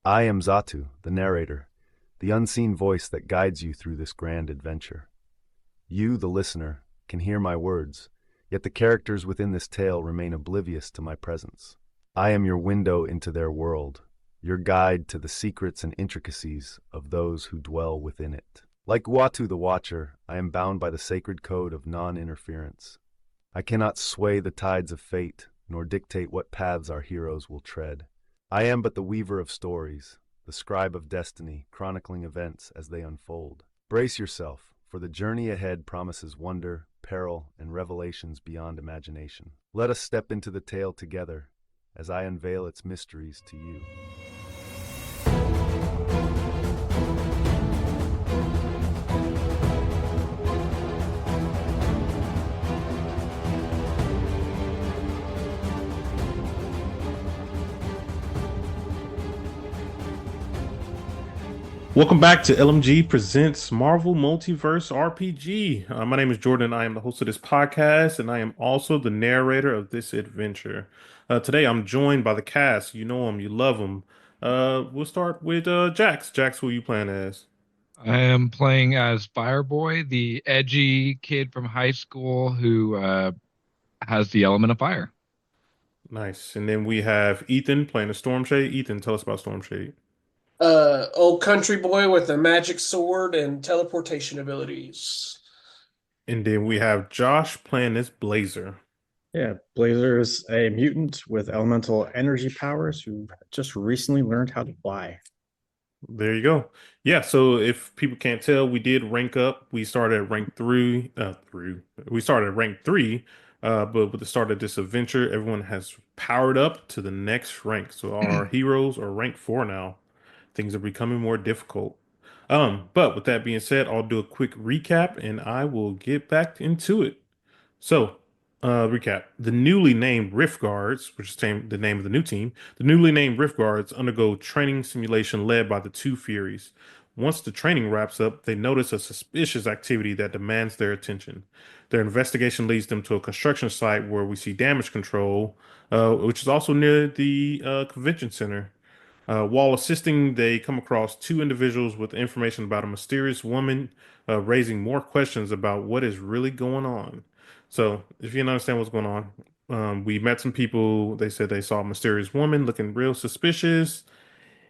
I am Zatu, the narrator, the unseen voice that guides you through this grand adventure. You, the listener, can hear my words, yet the characters within this tale remain oblivious to my presence. I am your window into their world, your guide to the secrets and intricacies of those who dwell within it. Like Watu the Watcher, I am bound by the sacred code of non-interference. I cannot sway the tides of fate, nor dictate what paths our heroes will tread. I am but the weaver of stories, the scribe of destiny, chronicling events as they unfold. Brace yourself, for the journey ahead promises wonder, peril, and revelations beyond imagination. Let us step into the tale together as I unveil its mysteries to you. Welcome back to LMG Presents Marvel Multiverse RPG. My name is Jordan. I am the host of this podcast, and I am also the narrator of this adventure. Today, I'm joined by the cast. You know them, you love them. We'll start with Jax. Jax, who you playing as? I am playing as Fireboy, the edgy kid from high school who has the element of fire. Nice. And then we have Ethan playing a Stormshade. Ethan, tell us about Stormshade. Old country boy with a magic sword and teleportation abilities. And then we have Josh playing as Blazer. Yeah, Blazer is a mutant with elemental energy powers who just recently learned how to fly. There you go. Yeah, so if people can't tell, we did rank up. We started at rank three. We started at rank three, but with the start of this adventure, everyone has powered up to the next rank. So our heroes are rank four now. Things are becoming more difficult. But with that being said, I'll do a quick recap and I will get back into it. So, recap. The newly named Riftguards, which is the name of the new team, the newly named Riftguards undergo training simulation led by the two Furies. Once the training wraps up, they notice a suspicious activity that demands their attention. Their investigation leads them to a construction site where we see damage control, which is also near the convention center. While assisting, they come across two individuals with information about a mysterious woman, raising more questions about what is really going on. So, if you don't understand what's going on, we met some people. They said they saw a mysterious woman looking real suspicious,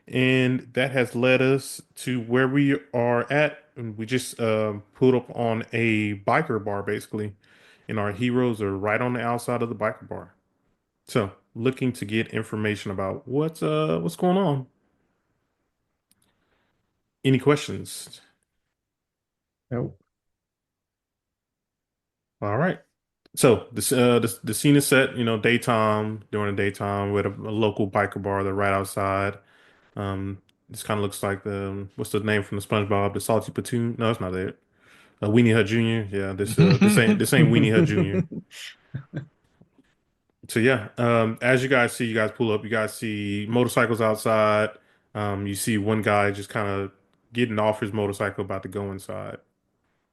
and that has led us to where we are at. And we just pulled up on a biker bar, basically, and our heroes are right on the outside of the biker bar. So, looking to get information about what's going on. Any questions? Nope. All right. So the scene is set, daytime during the daytime with a local biker bar. They're right outside. This kind of looks like the what's the name from the SpongeBob? The Salty Platoon? No, it's not it. Weenie Hut Jr. Yeah, this ain't Weenie Hut Jr. So yeah, as you guys see, you guys pull up. You guys see motorcycles outside. You see one guy just kind of getting off his motorcycle, about to go inside,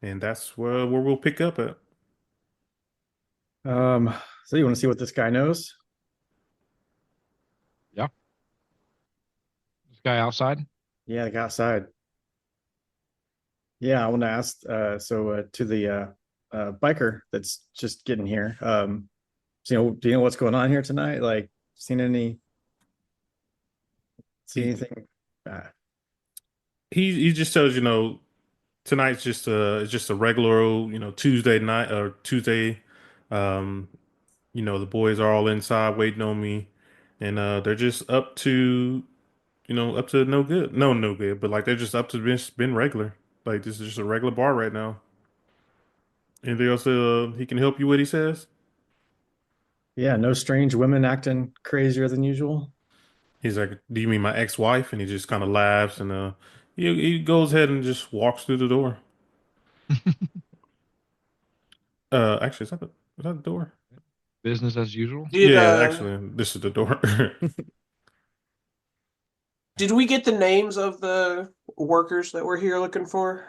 and that's where we'll pick up at. So you want to see what this guy knows? Yeah. This guy outside. Yeah, the guy outside. Yeah, I want to ask to the biker that's just getting here. Do you know what's going on here tonight? Like, see He anything? Uh, he just tells tonight's it's just a regular old Tuesday night or Tuesday. Um, the boys are all inside waiting on me, and they're just up to no good. No good, but like they're just up to been regular. Like this is just a regular bar right now. Anything else he can help you with? He says. yeah, no strange women acting crazier than usual. He's like, "Do you mean my ex-wife?" And he just kind of laughs and he goes ahead and just walks through the door. Actually, is that the door? Business as usual. Did Yeah, uh actually, this is the door. did we get the names of the workers that we're here looking for?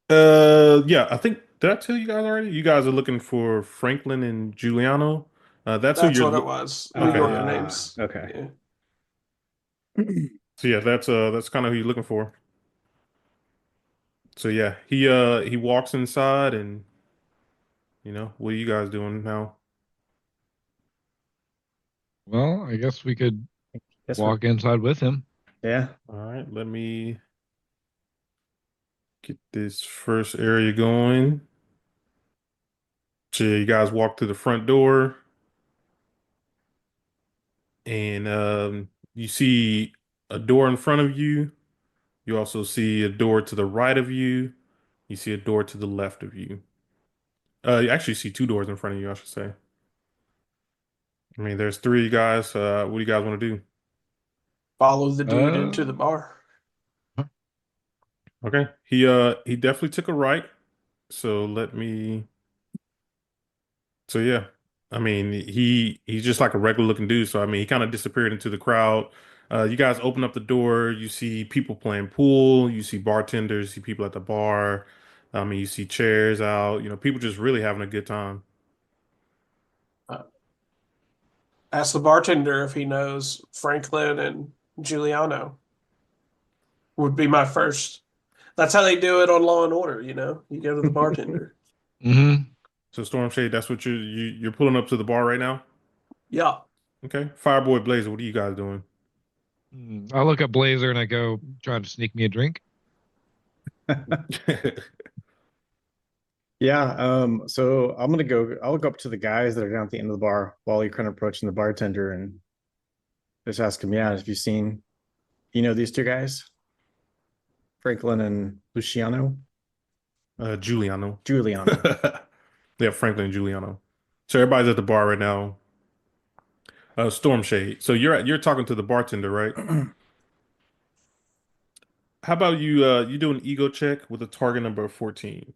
Yeah, I think did I tell you guys already? You guys are looking for Franklin and Juliano. That's who That's you're what it look. was. New Okay, Yorker yeah. names. Okay. Yeah. So yeah, that's kind of who you're looking for. So yeah, he walks inside, and what are you guys doing now? Well, I guess we could Guess we're walk inside with him. yeah. All right, let me get this first area going. So you guys walk through the front door, and you see a door in front of you. You also see a door to the right of you. You see a door to the left of you. You actually see two doors in front of you, I should say. I mean, there's three of you guys. What do you guys want to do? Follow the dude Uh, into the bar. Okay. He definitely took a right. So let me so yeah. I mean, he's just like a regular looking dude. So I mean, he kind of disappeared into the crowd. You guys open up the door, you see people playing pool, you see bartenders, you see people at the bar. I mean, you see chairs out, people just really having a good time. Uh, Ask the bartender if he knows Franklin and Juliano. Would be my first. That's how they do it on Law and Order. You go to the bartender. hmm So Storm Shade, that's what you're pulling up to the bar right now? Yeah. Okay. Fireboy Blazer, what are you guys doing? I look at Blazer and I go, trying to sneak me a drink. Yeah, so I'll go up to the guys that are down at the end of the bar while you're kind of approaching the bartender and just ask him, yeah, have you seen, these two guys? Franklin and Luciano? Giuliano. Giuliano. Yeah, Franklin and Juliano. So everybody's at the bar right now. Storm Shade. So you're talking to the bartender, right? How about you do an ego check with a target number of 14?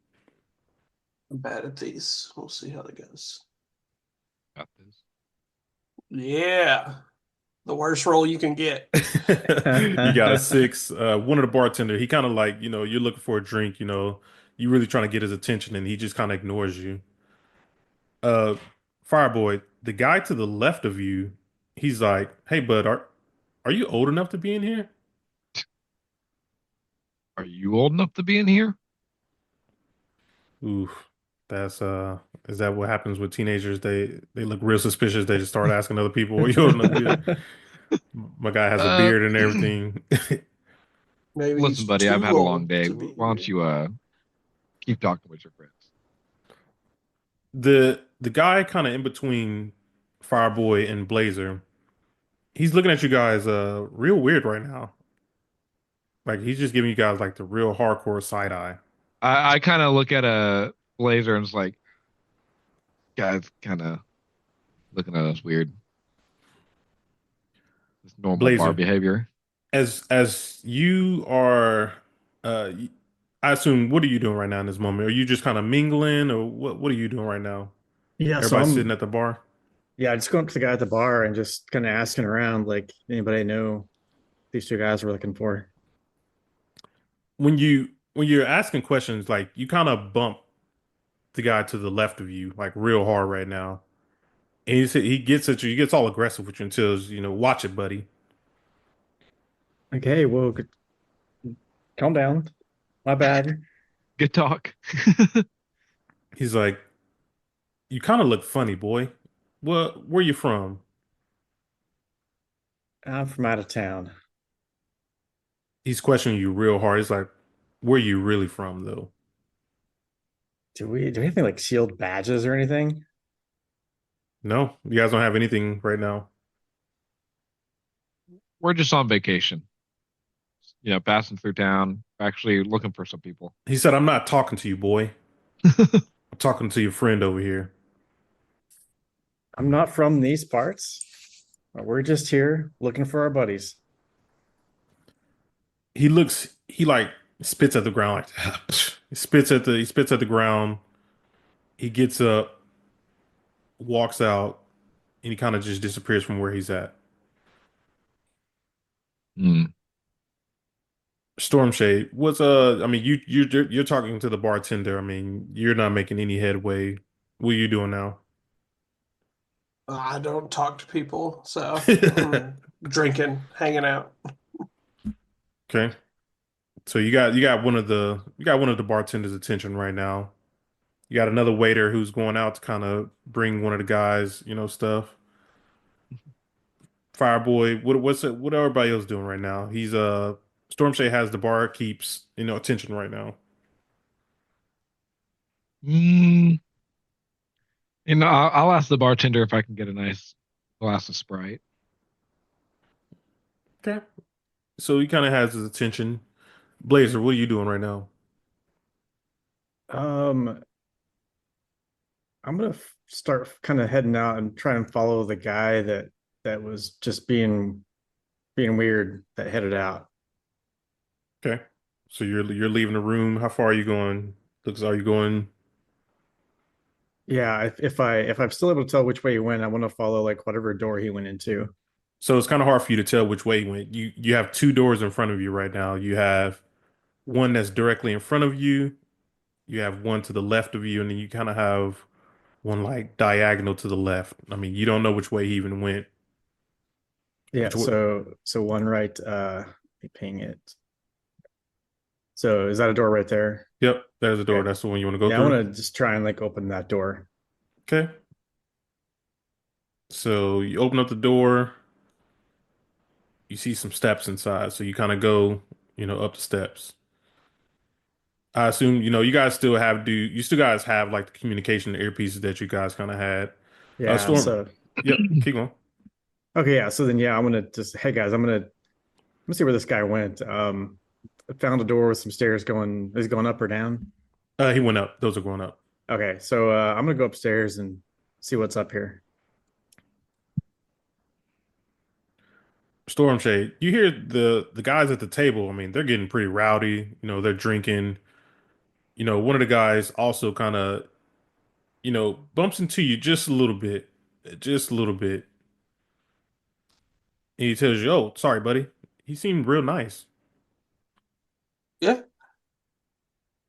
I'm bad at these. We'll see how that goes. Got this. Yeah. The worst roll you can get. You got a 6. One of the bartender, he kind of like, you're looking for a drink, you really trying to get his attention, and he just kind of ignores you. Uh, Fireboy, the guy to the left of you, he's like, "Hey, bud, are you old enough to be in here?" Are you old enough to be in here? Oof, that's is that what happens with teenagers? They look real suspicious. They just start asking other people, "Are you old enough to be here?" My guy has a Uh, beard and everything. Maybe Listen, he's buddy, I've too had a long old day. to be Why don't here. you keep talking with your friends? The guy kind of in between Fireboy and Blazer, he's looking at you guys real weird right now. Like he's just giving you guys like the real hardcore side eye. I kind of look at a Blazer and it's like, guys, kind of looking at us weird. It's normal bar Blazer, behavior. as you are y- I assume, what are you doing right now in this moment? Are you just kind of mingling, or what are you doing right now? Yeah, so Everybody sitting at the bar? just going up to the guy at the bar and just kind of asking around, like, anybody know these two guys we're looking for? When you're asking questions, like you kind of bump the guy to the left of you like real hard right now. And he gets at you, he gets all aggressive with you and tells, watch it, buddy. Okay, well, calm down. My bad. Good talk. He's like, you kind of look funny, boy. Where you from? I'm from out of town. He's questioning you real hard. He's like, where you really from, though? Do we have any like sealed badges or anything? No, you guys don't have anything right now. We're just on vacation. Passing through town, actually looking for some people. He said, I'm not talking to you, boy. I'm talking to your friend over here. I'm not from these parts. We're just here looking for our buddies. He like spits at the ground, like he spits at the ground. He gets up, walks out, and he kind of just disappears from where he's at. Hmm. Stormshade, I mean, you're talking to the bartender. I mean, you're not making any headway. What are you doing now? I don't talk to people, so I'm drinking, hanging out. Okay. So you got one of the bartender's attention right now. You got another waiter who's going out to kind of bring one of the guys, stuff. Fireboy, what everybody else doing right now? He's Stormshade has the bar keeps, attention right now. Mm, I'll ask the bartender if I can get a nice glass of Sprite. Okay. So he kind of has his attention. Blazer, what are you doing right now? Um, I'm gonna start kind of heading out and try and follow the guy that was just being weird that headed out. Okay. So you're leaving the room. How far are you going? Are you going? Yeah, if I'm still able to tell which way he went, I want to follow like whatever door he went into. So it's kind of hard for you to tell which way he went. You have two doors in front of you right now. You have one that's directly in front of you. You have one to the left of you, and then you kind of have one like diagonal to the left. I mean, you don't know which way he even went. Yeah, Which way? so one right, let me ping it. So is that a door right there? Yep, there's a door. Okay. That's the one you want to go Yeah, I through. want to just try and like open that door. Okay. So you open up the door. You see some steps inside. So you kind of go, up the steps. I assume, you guys still you still guys have like the communication earpieces that you guys kind of had. Yeah, Storm, so yep, keep going. okay, yeah. So then yeah, I'm gonna just hey guys, I'm gonna see where this guy went. I found a door with some stairs going is it going up or down? He went up. Those are going up. Okay, so I'm gonna go upstairs and see what's up here. Storm Shade, you hear the guys at the table. I mean, they're getting pretty rowdy. They're drinking. One of the guys also kind of, bumps into you just a little bit. And he tells you, "Oh, sorry, buddy." He seemed real nice. Yeah,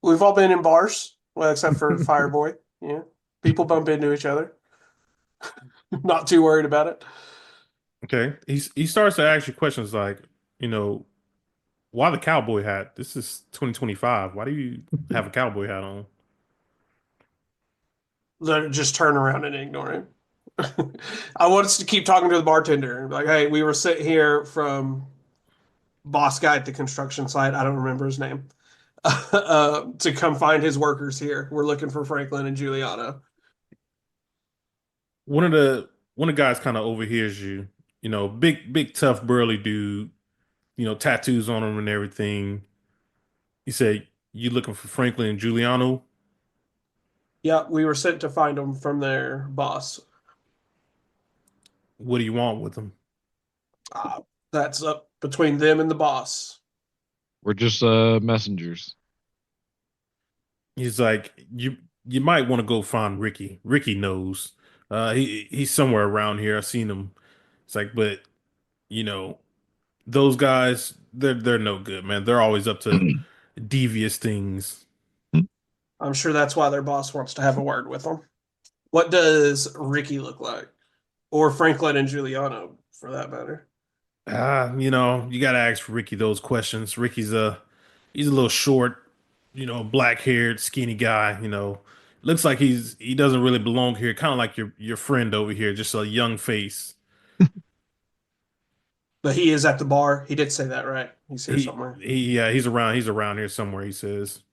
we've all been in bars, well, except for Fireboy. Yeah, people bump into each other. Not too worried about it. Okay. He starts to ask you questions like, you know, why the cowboy hat? This is 2025. Why do you have a cowboy hat on? Then just turn around and ignore him. I want us to keep talking to the bartender. Like, hey, we were sitting here from boss guy at the construction site. I don't remember his name. To come find his workers here. We're looking for Franklin and Juliano. One of the guys kind of overhears you. Big tough burly dude. Tattoos on him and everything. He said, "You looking for Franklin and Juliano? Yeah, we were sent to find them from their boss. What do you want with them?" Uh, that's up between them and the boss. We're just messengers. He's like, "You might want to go find Ricky. Ricky knows. He's somewhere around here. I've seen him." It's like, but you know, those guys, they're no good, man. They're always up to devious things. I'm sure that's why their boss wants to have a word with them. What does Ricky look like? Or Franklin and Juliano, for that matter. You gotta ask Ricky those questions. He's a little short, black haired, skinny guy, looks like he doesn't really belong here, kind of like your friend over here, just a young face. But he is at the bar. He did say that, right? He's here somewhere. He's around here somewhere, he says.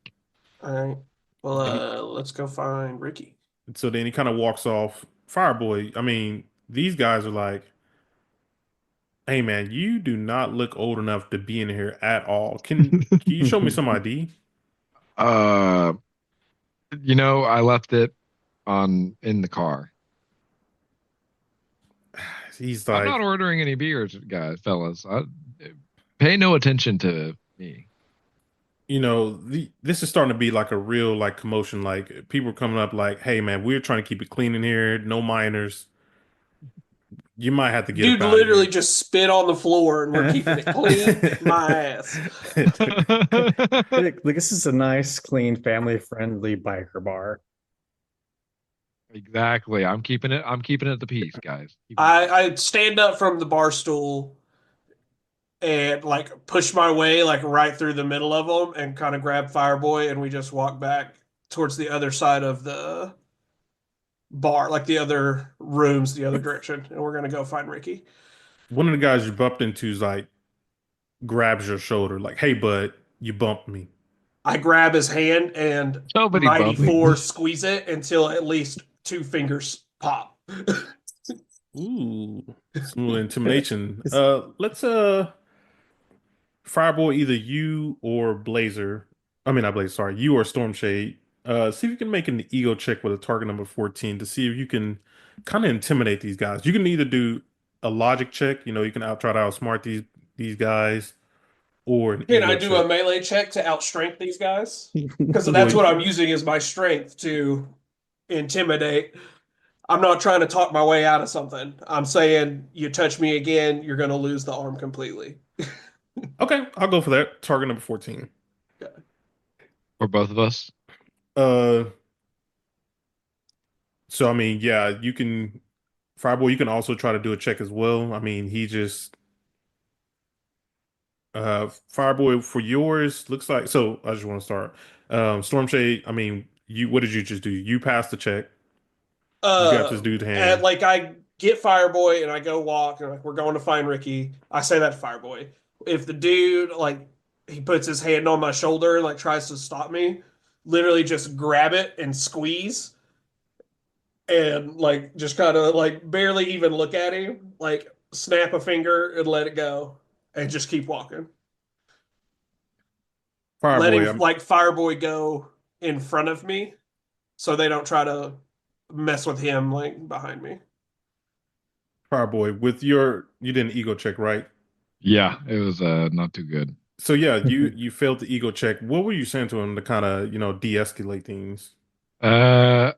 All right. Well, And let's go find Ricky. so then he kind of walks off. Fireboy, I mean, these guys are like, "Hey man, you do not look old enough to be in here at all. Can you show me some ID?" uh, I left it on in the car. He's I'm not like, ordering any beers, guys, fellas. Pay no attention to me. this is starting to be like a real like commotion. Like people are coming up like, "Hey man, we're trying to keep it clean in here, no minors. You might have to get up Dude out of literally here." just spit on the floor and we're keeping it clean. My ass. Look, this is a nice, clean, family-friendly biker bar. Exactly. I'm keeping it the peace, guys. I stand up from the bar stool and like push my way like right through the middle of them and kind of grab Fireboy, and we just walk back towards the other side of the bar, like the other rooms, the other direction, and we're gonna go find Ricky. One of the guys you bumped into is like grabs your shoulder, like, "Hey, bud, you bumped me." I grab his hand and Somebody mighty bump me. four squeeze it until at least two fingers pop. Ooh, some intimidation. Let's Fireboy, either you or Blazer. I mean, not Blazer. Sorry, you or Stormshade. See if you can make an ego check with a target number 14 to see if you can kind of intimidate these guys. You can either do a logic check. You can try to outsmart these guys, or an Can I ego do a check. melee check to outstrength these guys? Because Well, that's what I'm using as my strength to intimidate. I'm not trying to talk my way out of something. I'm saying you touch me again, you're going to lose the arm completely. okay, I'll go for that. Target number 14. For both of us. Uh, so I mean, yeah, you can, Fireboy. You can also try to do a check as well. I mean, he just Fireboy, for yours, looks like, so I just want to start. Stormshade, I mean, what did you just do? You passed the check. You got this dude's And hand. like I get Fireboy and I go walk and like we're going to find Ricky. I say that to Fireboy. If the dude like he puts his hand on my shoulder and like tries to stop me, literally just grab it and squeeze and like just kind of like barely even look at him, like snap a finger and let it go and just keep walking. Fireboy, Letting like Fireboy go in front of me so they don't try to mess with him like behind me. Fireboy, you did an ego check, right? Yeah, it was not too good. So yeah, you failed the ego check. What were you saying to him to kind of, de-escalate things? Uh,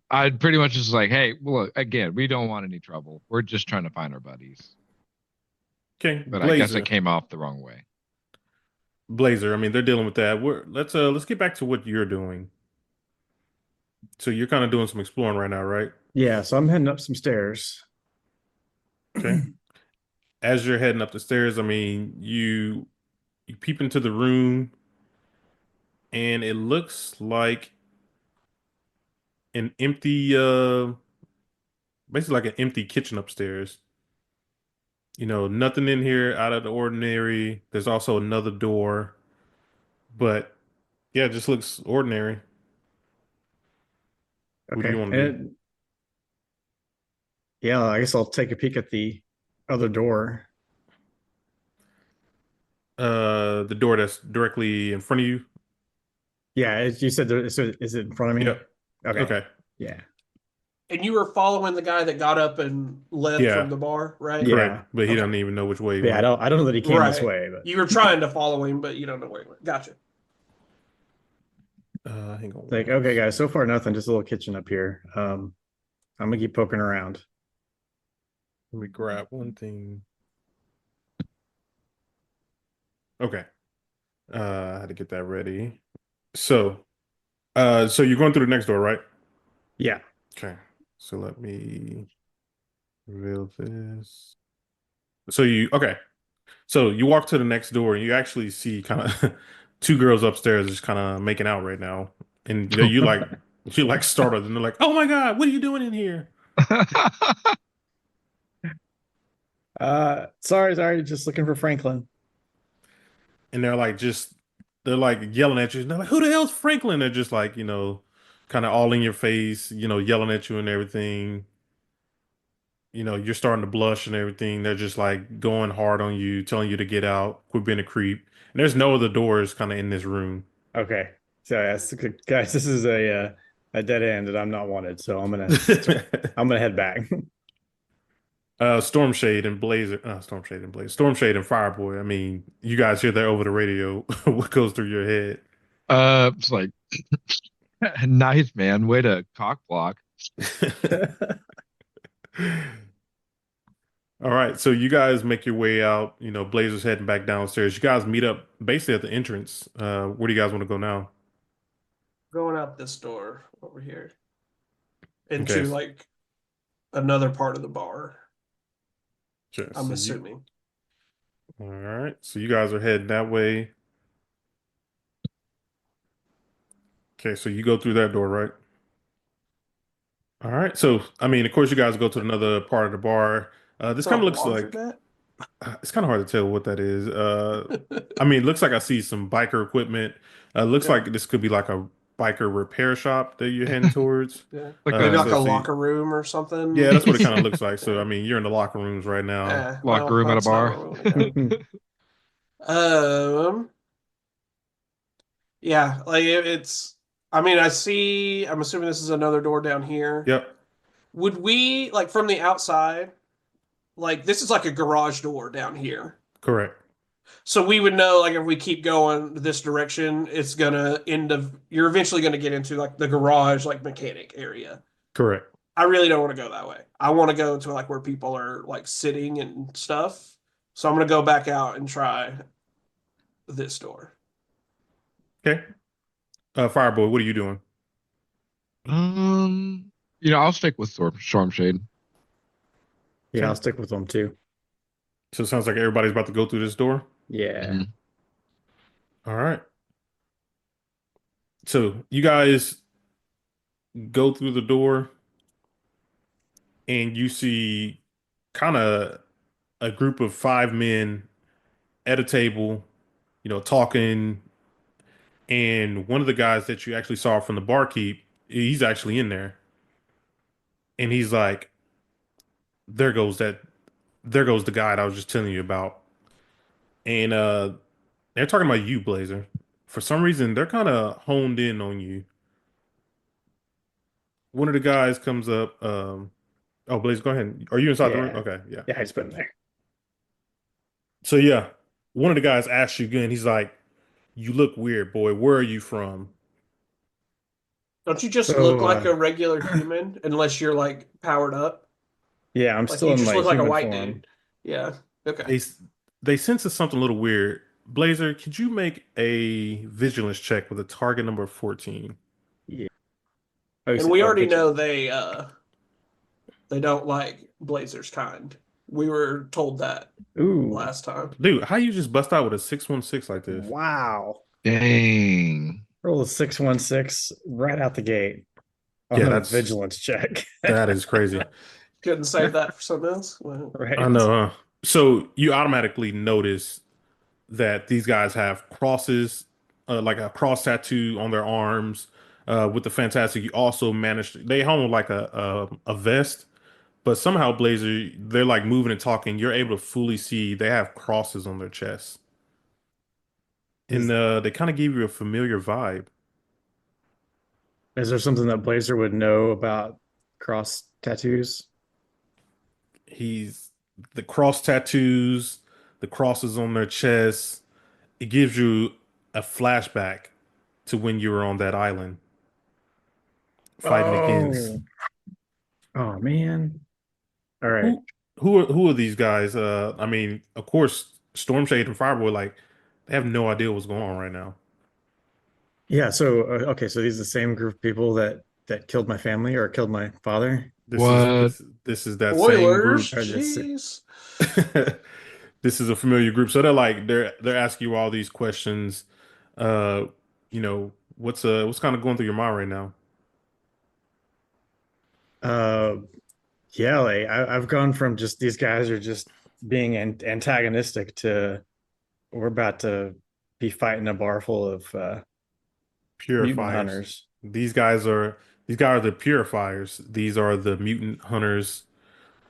I'd pretty much just like, hey, well, look, again, we don't want any trouble. We're just trying to find our buddies. Okay, But I guess it Blazer. came off the wrong way. Blazer, I mean, they're dealing with that. Let's get back to what you're doing. So you're kind of doing some exploring right now, right? Yeah, so I'm heading up some stairs. Okay. As you're heading up the stairs, I mean, you peep into the room, and it looks like an empty, basically like an empty kitchen upstairs. Nothing in here out of the ordinary. There's also another door, but yeah, it just looks ordinary. What do you Okay. want to do? Yeah, I guess I'll take a peek at the other door. The door that's directly in front of you. Yeah, you said so is it in front of me? Yep. Okay. Okay. Yeah. And you were following the guy that got up and left Yeah. from the bar, right? Correct. Yeah. But he Okay. doesn't even know which way he Yeah, went. I don't know that he came this Right. way, but You were trying to follow him, but you don't know where he went. Gotcha. Hang on like, one okay, second. guys, so far nothing, just a little kitchen up here. I'm gonna keep poking around. Let me grab one thing. Okay. I had to get that ready. So you're going through the next door, right? Yeah. Okay. So let me reveal this. Okay. So you walk to the next door and you actually see kind of two girls upstairs just kind of making out right now. And you like startled and they're like, "Oh my God, what are you doing in here?" Sorry, just looking for Franklin. And they're like yelling at you. And they're like, "Who the hell's Franklin?" They're just like, kind of all in your face, yelling at you and everything. You're starting to blush and everything. They're just like going hard on you, telling you to get out, quit being a creep. And there's no other doors kind of in this room. Okay. So yes, guys, this is a dead end and I'm not wanted, so I'm gonna head back. Stormshade and Blazer, Stormshade and Fireboy. I mean, you guys hear that over the radio. What goes through your head? It's like, nice, man. Way to cock block. All right, so you guys make your way out. Blazer's heading back downstairs. You guys meet up basically at the entrance. Where do you guys want to go now? Going out this door over here Okay, into like another part of the bar, sure. I'm So assuming. All right. So you guys are heading that way. Okay, so you go through that door, right? All right. So, I mean, of course, you guys go to another part of the bar. This Is that a kind of looks like laundromat? it's kind of hard to tell what that is. I mean, it looks like I see some biker equipment. Looks Yeah, like this could be like a biker repair shop that you're heading towards. yeah. Like Maybe a like So, a see, locker room or yeah, something. that's what it kind of looks like. So, I Yeah. mean, you're in the locker rooms right now. locker Well, room at a that's not bar. where we want to go. Yeah, like it's. I mean, I see. I'm assuming this is another door down here. Yep, Would we like from the outside? Like this is like a garage door down here. correct, So we would know like if we keep going this direction, it's gonna end of you're eventually gonna get into like the garage like mechanic area. correct. I really don't want to go that way. I want to go to like where people are like sitting and stuff. So I'm gonna go back out and try this door. Okay. Fireboy, what are you doing? Um, I'll stick with Storm Shade. Yeah, I'll Okay. stick with them too. So it sounds like everybody's about to go through this door. Yeah. Mhm. All right. So you guys go through the door and you see kind of a group of five men at a table, talking. And one of the guys that you actually saw from the barkeep, he's actually in there. And he's like, there goes that, there goes the guy that I was just telling you about. And they're talking about you, Blazer. For some reason, they're kind of honed in on you. One of the guys comes up. Oh, Blazer, go ahead. Are you inside the room? Yeah. Okay, yeah. Yeah, I just put in there. So yeah, one of the guys asks you again. He's like, "You look weird, boy. Where are you from?" Don't you just look So like a regular human unless you're like powered up? yeah, I'm Like still you in just my look like a human white form. dude. Yeah. Okay. They they sense it's something a little weird. Blazer, could you make a vigilance check with a target number 14? Yeah. Oh, And we oh, already vigil. know they don't like Blazer's kind. We were told that Ooh, last time. Dude, how you just bust out with a 616 like this? wow. Dang. Roll a 616 right out the gate on Yeah, a that's vigilance check. that is crazy. Couldn't save that for something else. Well, I Right. know, huh? So you automatically notice that these guys have crosses, like a cross tattoo on their arms. With the Fantastic, you also managed. They hung like a vest, but somehow Blazer, they're like moving and talking. You're able to fully see they have crosses on their chests, and Is they kind of give you a familiar vibe. is there something that Blazer would know about cross tattoos? He's the cross tattoos, the crosses on their chests. It gives you a flashback to when you were on that island fighting against Oh, oh man. All right. who who are these guys? I mean, of course, Stormshade and Fireboy, like they have no idea what's going on right now. Yeah, so okay, so these are the same group of people that killed my family or killed my father. This is What? this is that same spoilers, group. Or this jeez. This is a familiar group. So they're like they're asking you all these questions. Uh, what's kind of going through your mind right now? uh yeah, like I've gone from just these guys are just being antagonistic to we're about to be fighting a bar full of mutant Purifiers. hunters. These guys are the purifiers. These are the mutant hunters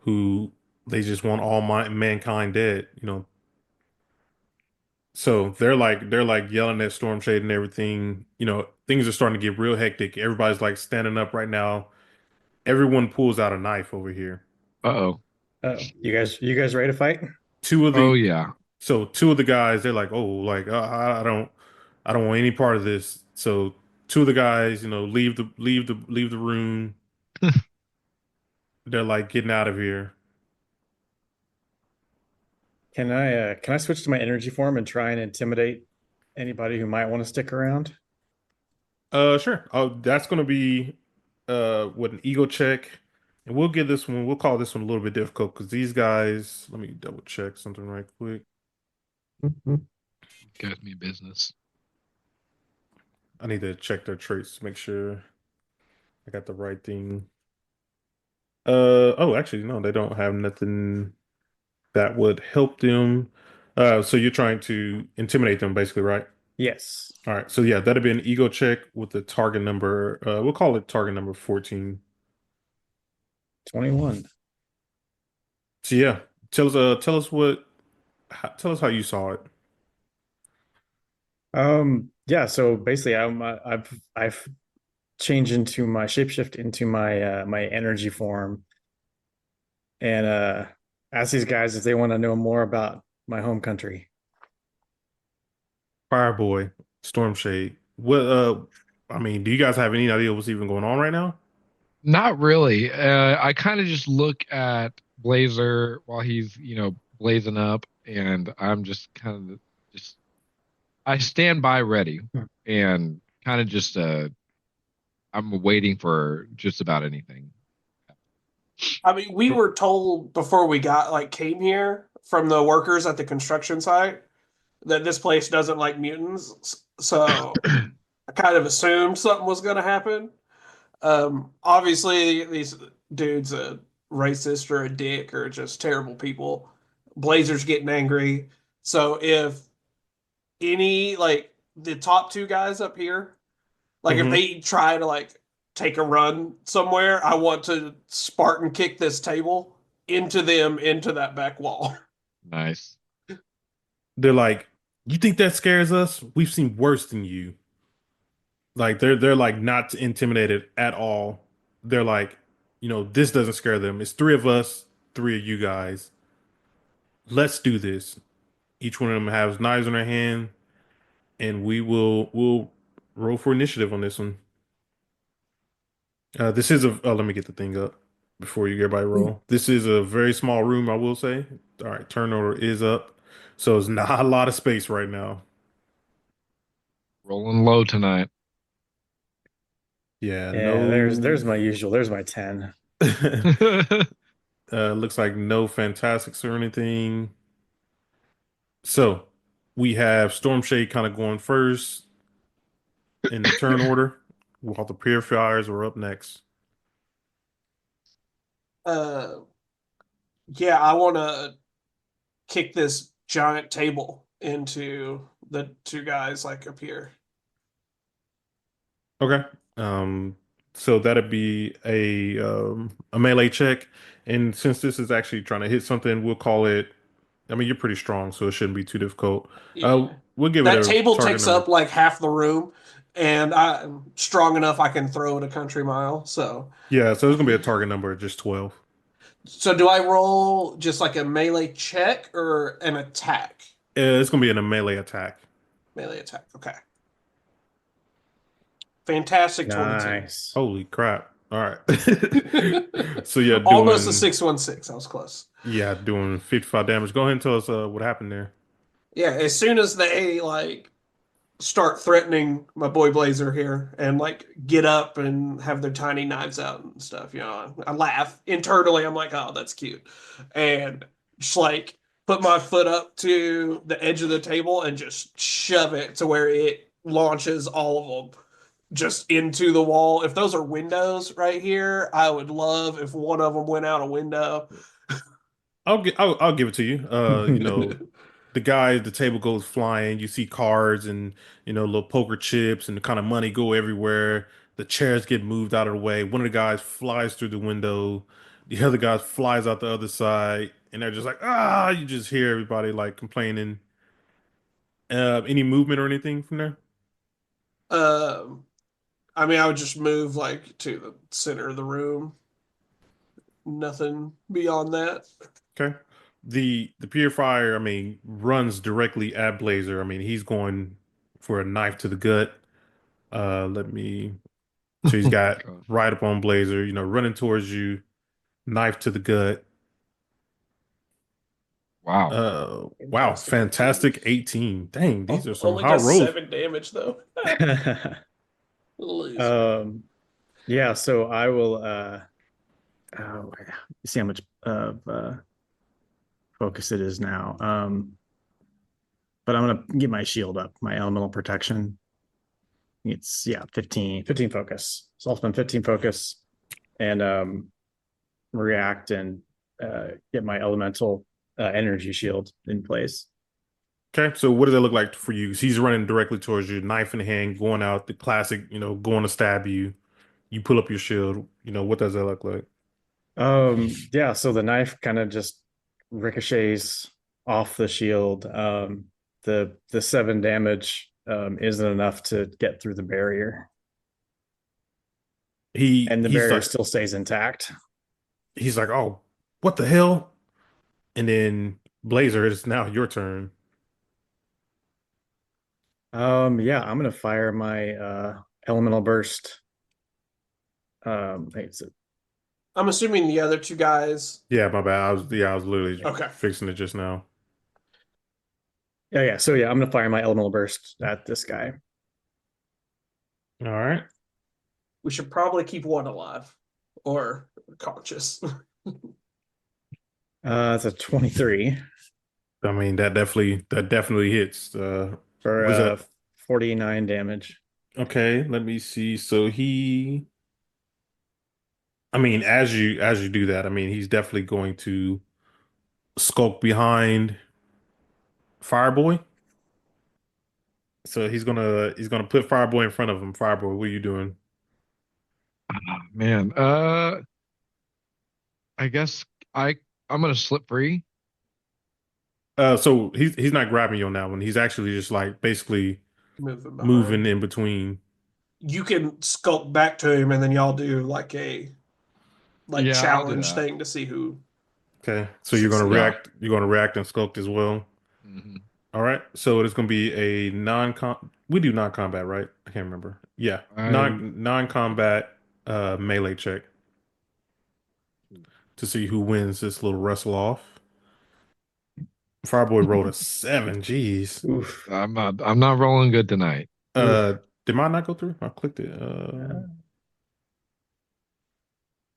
who they just want all mankind dead. So they're like yelling at Storm Shade and everything. Things are starting to get real hectic. Everybody's like standing up right now. Everyone pulls out a knife over here. Uh-oh. Oh, you guys ready to fight? Two of Oh the yeah. so two of the guys they're like, oh, like I don't want any part of this. So two of the guys, leave the room. They're like getting out of here. Can I switch to my energy form and try and intimidate anybody who might want to stick around? Sure. Oh, that's gonna be with an ego check. And we'll call this one a little bit difficult because these guys, let me double check something right quick. Gives me business. I need to check their traits to make sure I got the right thing. Oh, actually, no, they don't have nothing that would help them. So you're trying to intimidate them, basically, right? Yes. All right. So yeah, that'd be an ego check with the target number. We'll call it target number 14. 21. So yeah, tell us tell us how you saw it. Yeah, so basically I've changed into my shapeshift into my energy form and ask these guys if they want to know more about my home country. Fireboy, Stormshade. What? I mean, do you guys have any idea what's even going on right now? Not really. I kind of just look at Blazer while he's, blazing up, and I'm just kind of just I stand by ready and kind of just I'm waiting for just about anything. I mean, we were told before we came here from the workers at the construction site that this place doesn't like mutants. So I kind of assumed something was going to happen. Obviously, these dudes are racist or a dick or just terrible people. Blazer's getting angry. So if any the top two guys up here, if Hmm. they try to take a run somewhere, I want to Spartan kick this table into them into that back wall. Nice. They're like, you think that scares us? We've seen worse than you. Like they're like not intimidated at all. They're like, this doesn't scare them. It's three of us, three of you guys. Let's do this. Each one of them has knives in their hand, and we'll roll for initiative on this one. This is a let me get the thing up before you everybody roll. This is a very small room, I will say. All right, turnover is up, so it's not a lot of space right now. Rolling low tonight. Yeah, Yeah, no. there's my usual. There's my 10. Looks like no fantastics or anything. So we have Stormshade kind of going first in the turn order, while the Purifiers are up next. Uh, yeah, I want to kick this giant table into the two guys up here. Okay. So that'd be a melee check, and since this is actually trying to hit something, we'll call it. I mean, you're pretty strong, so it shouldn't be too difficult. Yeah. We'll give it That a table target takes number. up half the room, and I'm strong enough I can throw it a country mile. Yeah, so it's gonna be a target number of just 12. So do I roll just a melee check or an attack? It's gonna be in a melee attack. Melee attack. Okay. Fantastic 22. Nice. Holy crap! All right. So yeah, Almost a doing 616. I was close. yeah doing 55 damage. Go ahead and tell us what happened there. Yeah, as soon as they start threatening my boy Blazer here and get up and have their tiny knives out and stuff, I laugh internally. I'm like, oh, that's cute. And just put my foot up to the edge of the table and just shove it to where it launches all of them just into the wall. If those are windows right here, I would love if one of them went out a window. I'll give it to you. The table goes flying. You see cards and little poker chips and the kind of money go everywhere. The chairs get moved out of the way. One of the guys flies through the window. The other guy flies out the other side, and they're just like, ah! You just hear everybody like complaining. Any movement or anything from there? Um, I mean, I would just move to the center of the room. Nothing beyond that. Okay. The purifier, I mean, runs directly at Blazer. I mean, he's going for a knife to the gut. Let me. So he's got God. right up on Blazer, running towards you, knife to the gut. Wow. Wow, Fantastic 18. fantastic 18. Dang, these are some Only high does rolls. 7 damage though. Loser. um, yeah, so I will oh, you see how much of focus it is now. but I'm gonna get my shield up, my elemental protection. It's 15 focus. So I'll spend 15 focus and react and get my elemental energy shield in place. Okay, so what does that look like for you? 'Cause he's running directly towards you, knife in hand, going out, the classic, going to stab you. You pull up your shield. What does that look like? Yeah, so the knife kind of just ricochets off the shield. The 7 damage isn't enough to get through the barrier, and the He's barrier like still stays intact. he's like, oh, what the hell? And then Blazer, it's now your turn. Yeah, I'm gonna fire my elemental burst. It's I'm assuming the other two guys. Yeah, my bad. I was literally Okay. fixing it just now. yeah. So I'm gonna fire my elemental burst at this guy. All right. We should probably keep one alive or conscious. It's a 23 I mean, that definitely hits. for Was that 49 damage. okay? Let me see. So I mean, as you do that, I mean, he's definitely going to skulk behind Fireboy. So he's gonna put Fireboy in front of him. Fireboy, what are you doing? Man, I guess I'm gonna slip free. So he's not grabbing you on that one. He's actually just like basically Moving behind. moving in between. You can skulk back to him, and then y'all do like a Yeah, I'll do challenge that. thing to see who. Okay, so you're gonna Succeed. Yeah. react. You're gonna react and skulk as well. Mhm. All right. So it's gonna be a non-com. We do non-combat, right? I can't remember. Yeah, I non-combat melee check to see who wins this little wrestle off. Fireboy rolled a 7. Jeez. Oof. I'm not rolling good tonight. Uh, did mine not go through? I clicked it.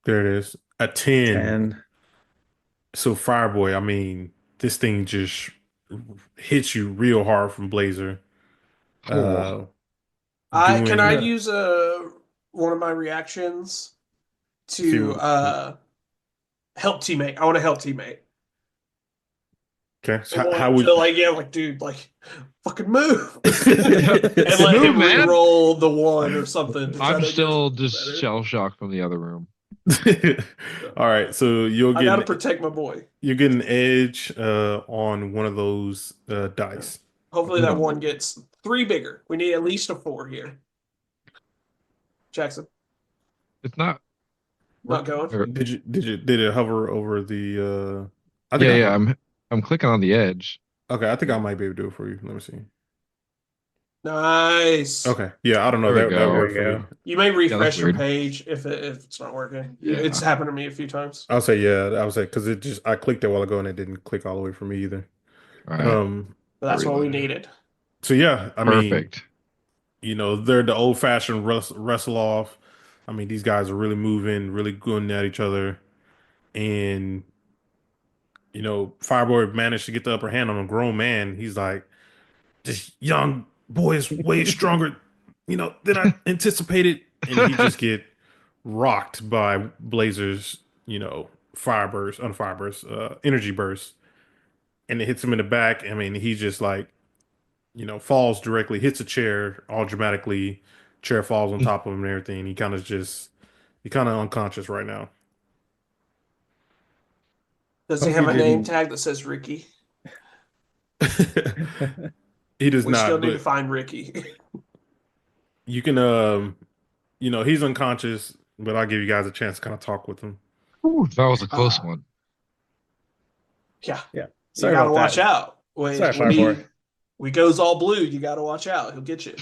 There it is. A 10. 10. So Fireboy, I mean, this thing just hits you real hard from Blazer. Uh, Can I doing use one of my reactions see to help teammate? I want to help teammate. okay. So I want how him would to dude, fucking move and let Move, him man. re-roll the 1 or something. to try I'm to still get just better. shell shocked from the other room. All right, so you'll I gotta get protect my boy. you get an edge on one of those dice. Hopefully that 1 gets 3 bigger. We need at least a 4 here. Jackson, It's not not working. going. Did it hover over the I think Yeah, I'm clicking on the edge. okay, I think I might be able to do it for you. Let me see. Nice. Okay. Yeah, I don't know. There we That go. worked for There we me. go. You may refresh your weird. page if it's not working. Yeah. It's happened to me a few times. I'll say yeah, I would say because I clicked it a while ago and it didn't click all the way for me either. All right. But that's what we Reloaded. needed. So yeah, I mean, Perfect. they're the old-fashioned wrestle off. I mean, these guys are really moving, really going at each other, and Fireboy managed to get the upper hand on a grown man. He's like, this young boy is way stronger, than I anticipated, and he just get rocked by Blazer's, energy burst, and it hits him in the back. I mean, he just like, falls directly, hits a chair, all dramatically. Chair falls on top of him and everything. He kind of unconscious right now. Does he Hope have you a name didn't- tag that says Ricky? He does We still not, need to but find Ricky. you can, he's unconscious, but I'll give you guys a chance to kind of talk with him. Ooh, that was a close Ah. one. Yeah. Yeah. You Sorry gotta about watch that. out. When, Sorry, when he Fireboy. we goes all blue, you gotta watch out. He'll get you.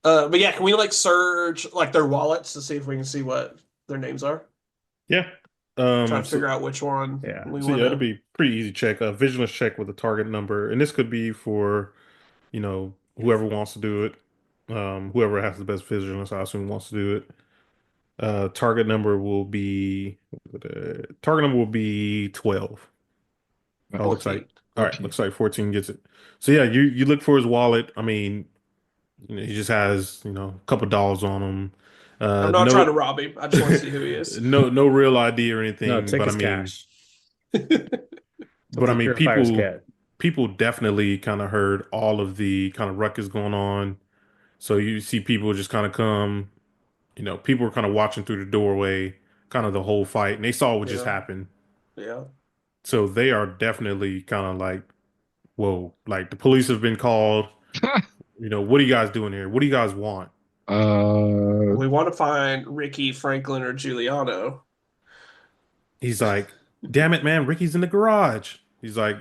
But yeah, can we search their wallets to see if we can see what their names are? Yeah. Try to So, figure out which one Yeah. we so want yeah, it'll be pretty easy check. A vigilance check with a target number, and this could be for, whoever wants to do it. Whoever has the best vigilance, I assume, wants to do it. Target number will be 12. Oh, it looks like 14. All right, 14. looks like 14 gets it. So yeah, you look for his wallet. I mean, he just has, a couple dollars on him. I'm not trying to No, rob him. I just want to see who he is. no real ID or No, anything. take But I his mean, cash. but What I the mean, purifiers people get. people definitely kind of heard all of the kind of ruckus going on. So you see people just kind of come. People were kind of watching through the doorway, kind of the whole fight, and they saw what just Yeah, happened. yeah. So they are definitely kind of like, whoa, like the police have been called. What are you guys doing here? What do you guys want? We want to find Ricky, Franklin, or Giuliano. He's like, damn it, man, Ricky's in the garage. He's like,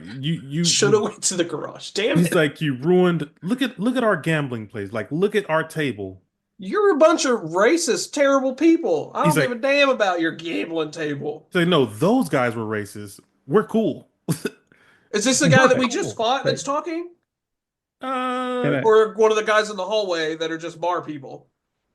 Should have went to the garage. Damn he's it. like, you ruined, look at our gambling place. Like, look at our table. You're a bunch of racist, terrible people. I He's don't give like, a damn about your gambling table. no, those guys were racist. We're cool. Is this the guy that We're we just cool. fought that's talking? Uh, Or one of the guys in the hallway that are just bar people?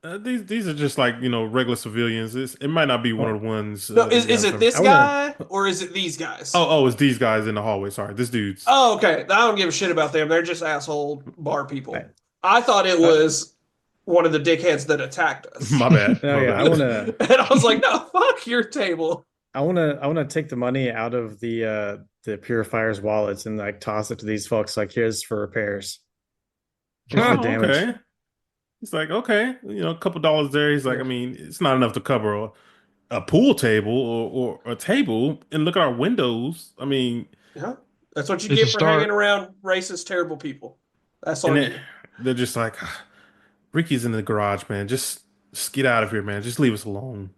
these are just like, regular civilians. It might not be one Oh, of the ones No, that you is guys it have. this I wanna. guy or is it these guys? Oh, it's these guys in the hallway. Sorry, this dude's. Oh, okay. I don't give a shit about them. They're just asshole bar people. I, I thought it I, was one of the dickheads that attacked us. My bad. no, My yeah, I bad. wanna. And I was like, no, fuck your table. I wanna take the money out of the purifiers wallets and like toss it to these folks. Like, here's for repairs. Here's for the Oh, damage. okay. He's like, okay, a couple dollars there. He's like, I mean, it's not enough to cover a pool table or a table. And look at our windows. I mean, Yeah. That's what you It's get a for hanging start. around racist, terrible people. That's and on then you. they're just like, "Ah, Ricky's in the garage, man. Just get out of here, man. Just leave us alone.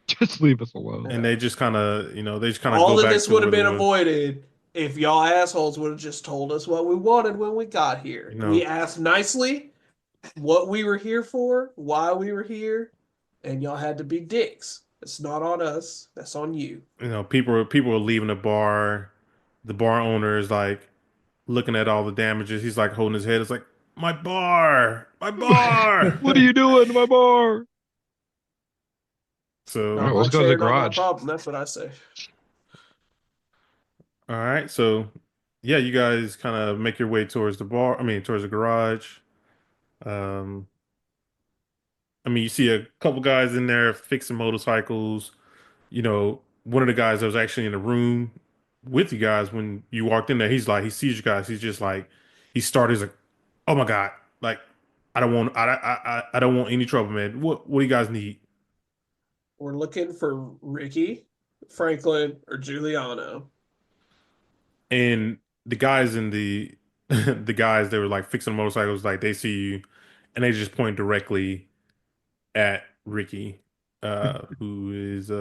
Just leave us alone. And Yeah. they just kind of, they just kind of All go of back this to would have where they been was. avoided if y'all assholes would have just told us what we wanted when we got here. You know, We asked nicely what we were here for, why we were here, and y'all had to be dicks. It's not on us. That's on you. people are leaving the bar. The bar owner is like looking at all the damages. He's like holding his head. It's like, my bar, my bar. What are you doing, my bar? So, All Not right, my let's go to the chair, not my garage. problem. That's what I say. all right. So, yeah, you guys kind of make your way towards the bar. I mean, towards the garage. Um, I mean, you see a couple guys in there fixing motorcycles. One of the guys that was actually in the room with you guys when you walked in there, he's like, he sees you guys. He's just like, he started, he's like, oh my God, like, I don't want any trouble, man. What do you guys need? We're looking for Ricky, Franklin, or Giuliano. And the guys in the, the guys that were like fixing motorcycles, like they see you and they just point directly at Ricky, who is,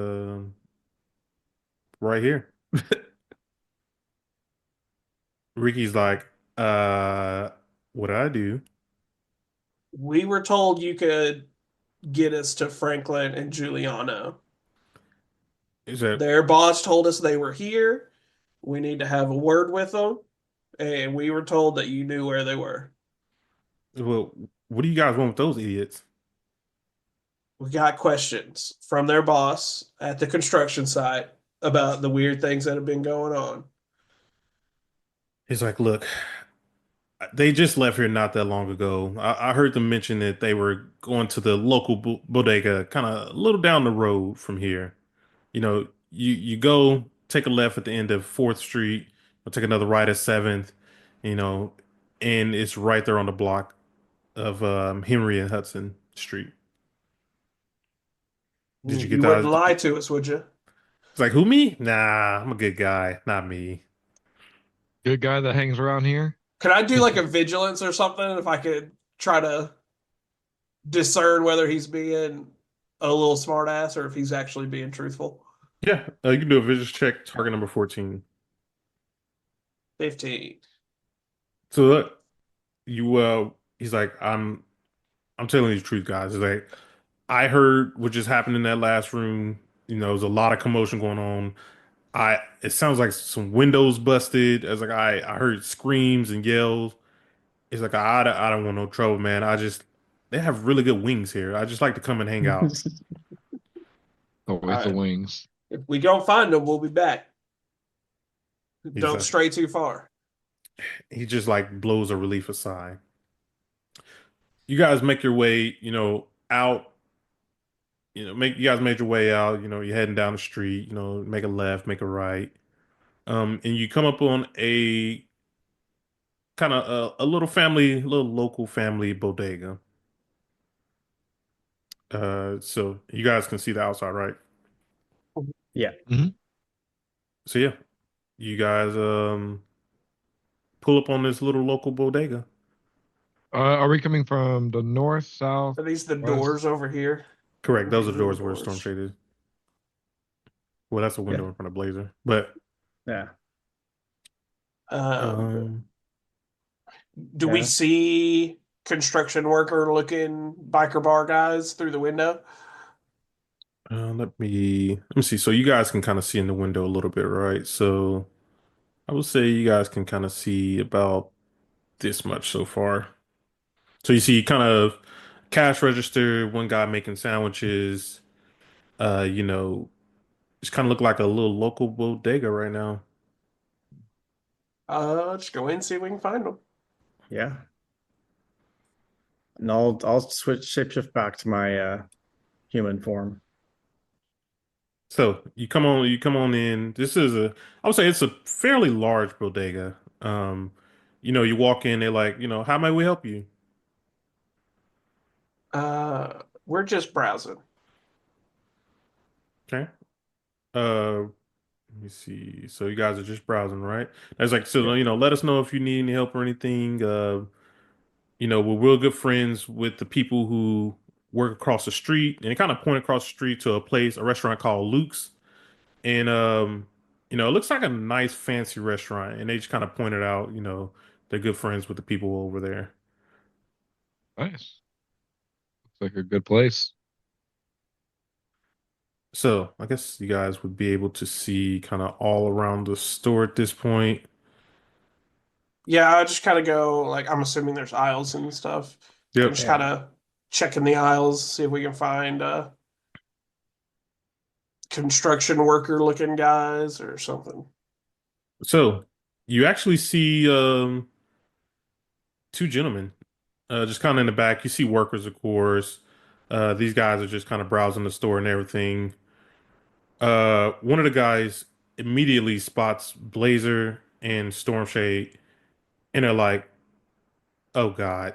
right here. Ricky's like, what did I do? We were told you could get us to Franklin and Giuliano. Is that, Their boss told us they were here. We need to have a word with them. And we were told that you knew where they were. well, what do you guys want with those idiots? We got questions from their boss at the construction site about the weird things that have been going on. He's like, look, they just left here not that long ago. I heard them mention that they were going to the local bodega, kind of a little down the road from here. You go take a left at the end of Fourth Street, or take another right at Seventh, you know, and it's right there on the block of Henry and Hudson Street. Did you get You wouldn't that? lie to us, would you? It's like, who, me? Nah, I'm a good guy, not me. Good guy that hangs around here. Could I do like a vigilance or something if I could try to discern whether he's being a little smartass or if he's actually being truthful? Yeah, you can do a visual check, target number 14. 15. So look, he's like, I'm telling you the truth, guys. He's like, I heard what just happened in that last room. There's a lot of commotion going on. It sounds like some windows busted. It's like I heard screams and yells. It's like I don't want no trouble, man. They have really good wings here. I just like to come and hang out. Oh, with the Alright. wings. If we don't find them, we'll be back. Don't stray too far. He just like blows a relief sigh. You guys make your way, out. Make you guys made your way out. You're heading down the street. Make a left, make a right. And you come up on a kind of a little local family bodega. So you guys can see the outside, right? Yeah. So yeah, you guys pull up on this little local bodega. Are we coming from the north, south, Are these the west? doors over here? Correct. Those are the These doors where Storm Shade is. Well, that's a window Yeah. in front of Blazer. But Yeah. Do we Yeah. see construction worker looking biker bar guys through the window? let me see. So you guys can kind of see in the window a little bit, right? So I would say you guys can kind of see about this much so far. So you see kind of cash register, one guy making sandwiches, just kind of look like a little local bodega right now. Just go in and see if we can find them. Yeah. And I'll shapeshift back to my human form. So you come on in. I would say it's a fairly large bodega. You walk in, they're like, how may we help you? We're just browsing. Okay. Let me see. So you guys are just browsing, right? That's like, so, let us know if you need any help or anything. We're real good friends with the people who work across the street, and they kind of point across the street to a restaurant called Luke's. And it looks like a nice fancy restaurant, and they just kind of pointed out, they're good friends with the people over there. Nice. Looks like a good place. So I guess you guys would be able to see kind of all around the store at this point. Yeah, I just kind of go, like, I'm assuming there's aisles and stuff. And Yep. just Yeah. kind of checking the aisles, see if we can find construction worker looking guys or something. So you actually see two gentlemen just kind of in the back. You see workers, of course. These guys are just kind of browsing the store and everything. One of the guys immediately spots Blazer and Stormshade, and they're like, "Oh God,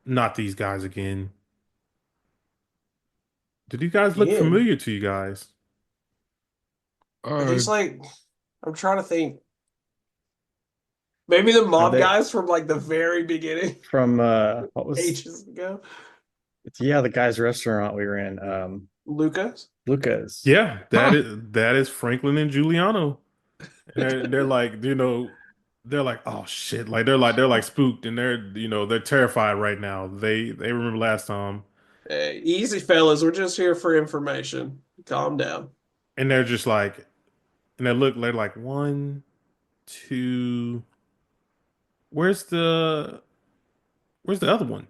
not these guys again." Did these guys look Again, familiar to you guys? are Uh, these like, I'm trying to think. Maybe the Are mob they guys from like the very beginning, from what was ages ago. the guy's restaurant we were in, Lucas? Lucas. Yeah, that huh. is Franklin and Juliano. And they're like, they're like, oh shit, like they're like spooked, and they're terrified right now. They remember last time, Hey, easy, fellas. We're just here for information. Calm down. and they're just like, and they're like, one, two, where's the where's the other one?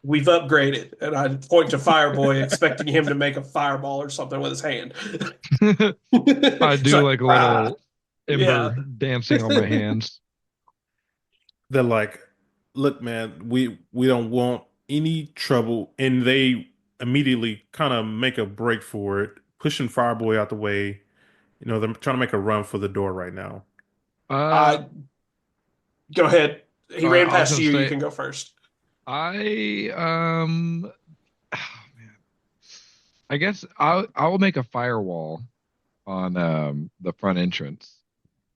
We've upgraded. And I point to Fireboy, expecting him to make a fireball or something with his hand. I It's do like a "Ah." little ember Yeah. dancing on my hands. They're like, look, man, we don't want any trouble, and they immediately kind of make a break for it, pushing Fireboy out the way. They're trying to make a run for the door right now. Uh, Go ahead. He ran I was past gonna you. You say can go first. I oh, man. I guess I will make a firewall on the front entrance.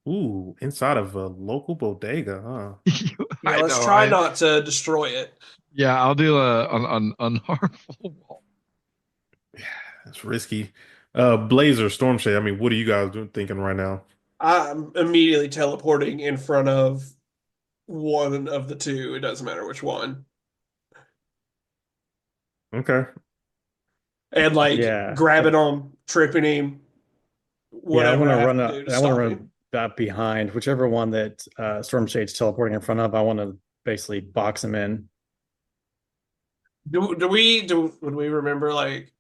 Ooh, inside of a local bodega, huh? Yeah, I let's know. try not to destroy it. Yeah, I'll do an unharmful wall. That's risky. Blazer, Stormshade. I mean, what are you guys thinking right now? I'm immediately teleporting in front of one of the two. It doesn't matter which one. Okay. And like Yeah. grabbing him, tripping him, Yeah, I whatever want I to have run to up. do to I want to stop run him. that behind whichever one that Storm Shade's teleporting in front of. I want to basically box him in. Would we remember like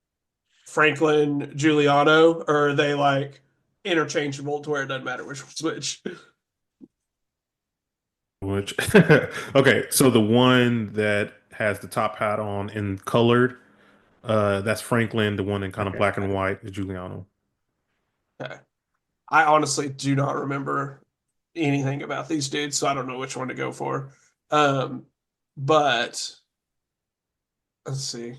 Franklin Juliano, or are they like interchangeable to where it doesn't matter which one's which. Which okay, so the one that has the top hat on in colored, that's Franklin. The one in kind of Okay. black and white is Giuliano. Okay. I honestly do not remember anything about these dudes, so I don't know which one to go for. But let's see.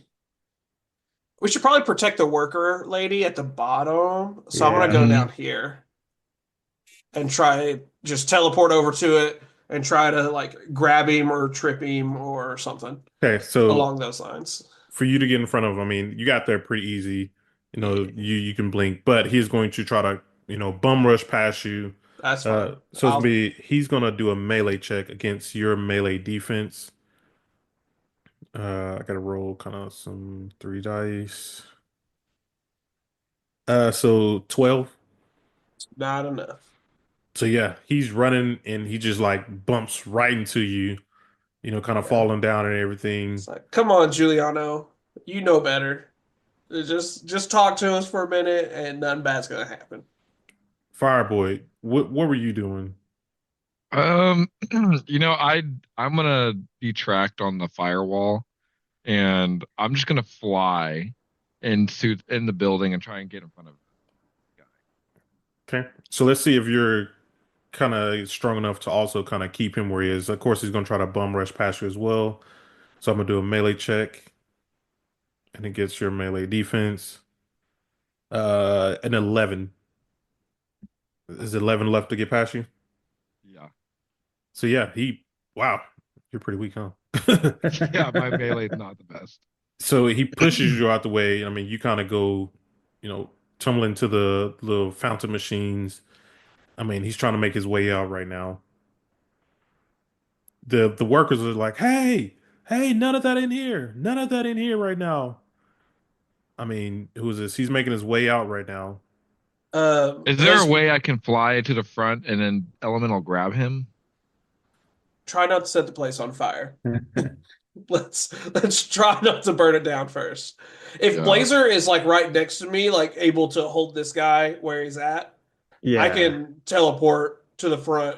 We should probably protect the worker lady at the bottom. So I'm gonna Yeah. go Mhm. down here and try just teleport over to it and try to like grab him or trip him or something Okay, so along those lines. for you to get in front of him, I mean, you got there pretty easy. You know, Yeah. you can blink, but he's going to try to, bum rush past you. That's fine. So he's gonna do a melee check against your melee defense. I gotta roll kind of some 3 dice. So 12. Not enough. So yeah, he's running and he just like bumps right into you, kind of Yeah. falling down and everything. It's like, come on, Giuliano. You know better. Just talk to us for a minute and nothing bad's gonna happen. Fireboy, what were you doing? I'm gonna detract on the firewall, and I'm just gonna fly into in the building and try and get in front of the guy. Okay, so let's see if you're kind of strong enough to also kind of keep him where he is. Of course, he's gonna try to bum rush past you as well. So I'm gonna do a melee check, and it gets your melee defense. An 11. Is 11 left to get past you? Yeah, So yeah, wow, you're pretty weak, huh? yeah, my melee's not the best. So he pushes you out the way. I mean, you kind of go, tumble into the little fountain machines. I mean, he's trying to make his way out right now. The workers are like, hey, hey, none of that in here. None of that in here right now. I mean, who's this? He's making his way out right now. Is there a way I can fly to the front and then Elemental grab him? Try not to set the place on fire. Let's try not to burn it down first. If Yeah. Blazer is like right next to me, like able to hold this guy where he's at, Yeah. I can teleport to the front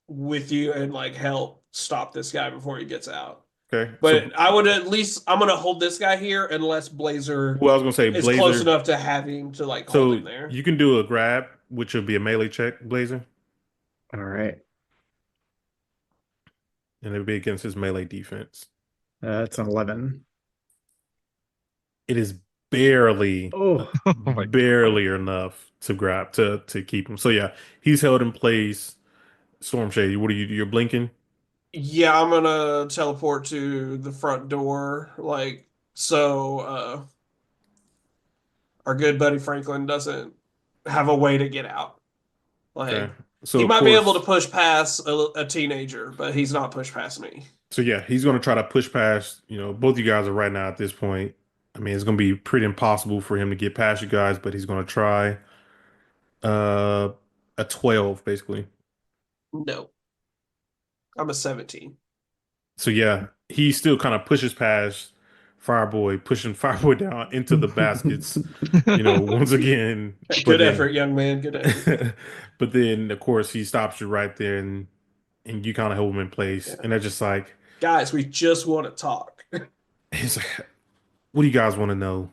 with you and like help stop this guy before he gets out. Okay. But I would at least I'm gonna hold this guy here unless Blazer Well, I was gonna say is Blazer. close enough to have him to like So hold him there. you can do a grab, which would be a melee check, Blazer, All right. and it would be against his melee defense. That's an 11. It is barely, Oh, Oh my barely enough to grab to keep him. So yeah, he's held in place. Storm Shade, what are you? You're blinking. Yeah, I'm gonna teleport to the front door, like so our good buddy Franklin doesn't have a way to get out. Like Okay. So he of might be able to course, push past a teenager, but he's not pushed past me. so yeah, he's gonna try to push past. Both you guys are right now at this point. I mean, it's gonna be pretty impossible for him to get past you guys, but he's gonna try. Uh, a 12 basically. No, I'm a 17. So yeah, he still kind of pushes past Fireboy, pushing Fireboy down into the baskets. Once again, Good but effort, young man. Good effort. then, but then of course he stops you right there, and you kind of hold him in place, Yeah. and they're just like, Guys, we just want to talk. he's like, what do you guys want to know?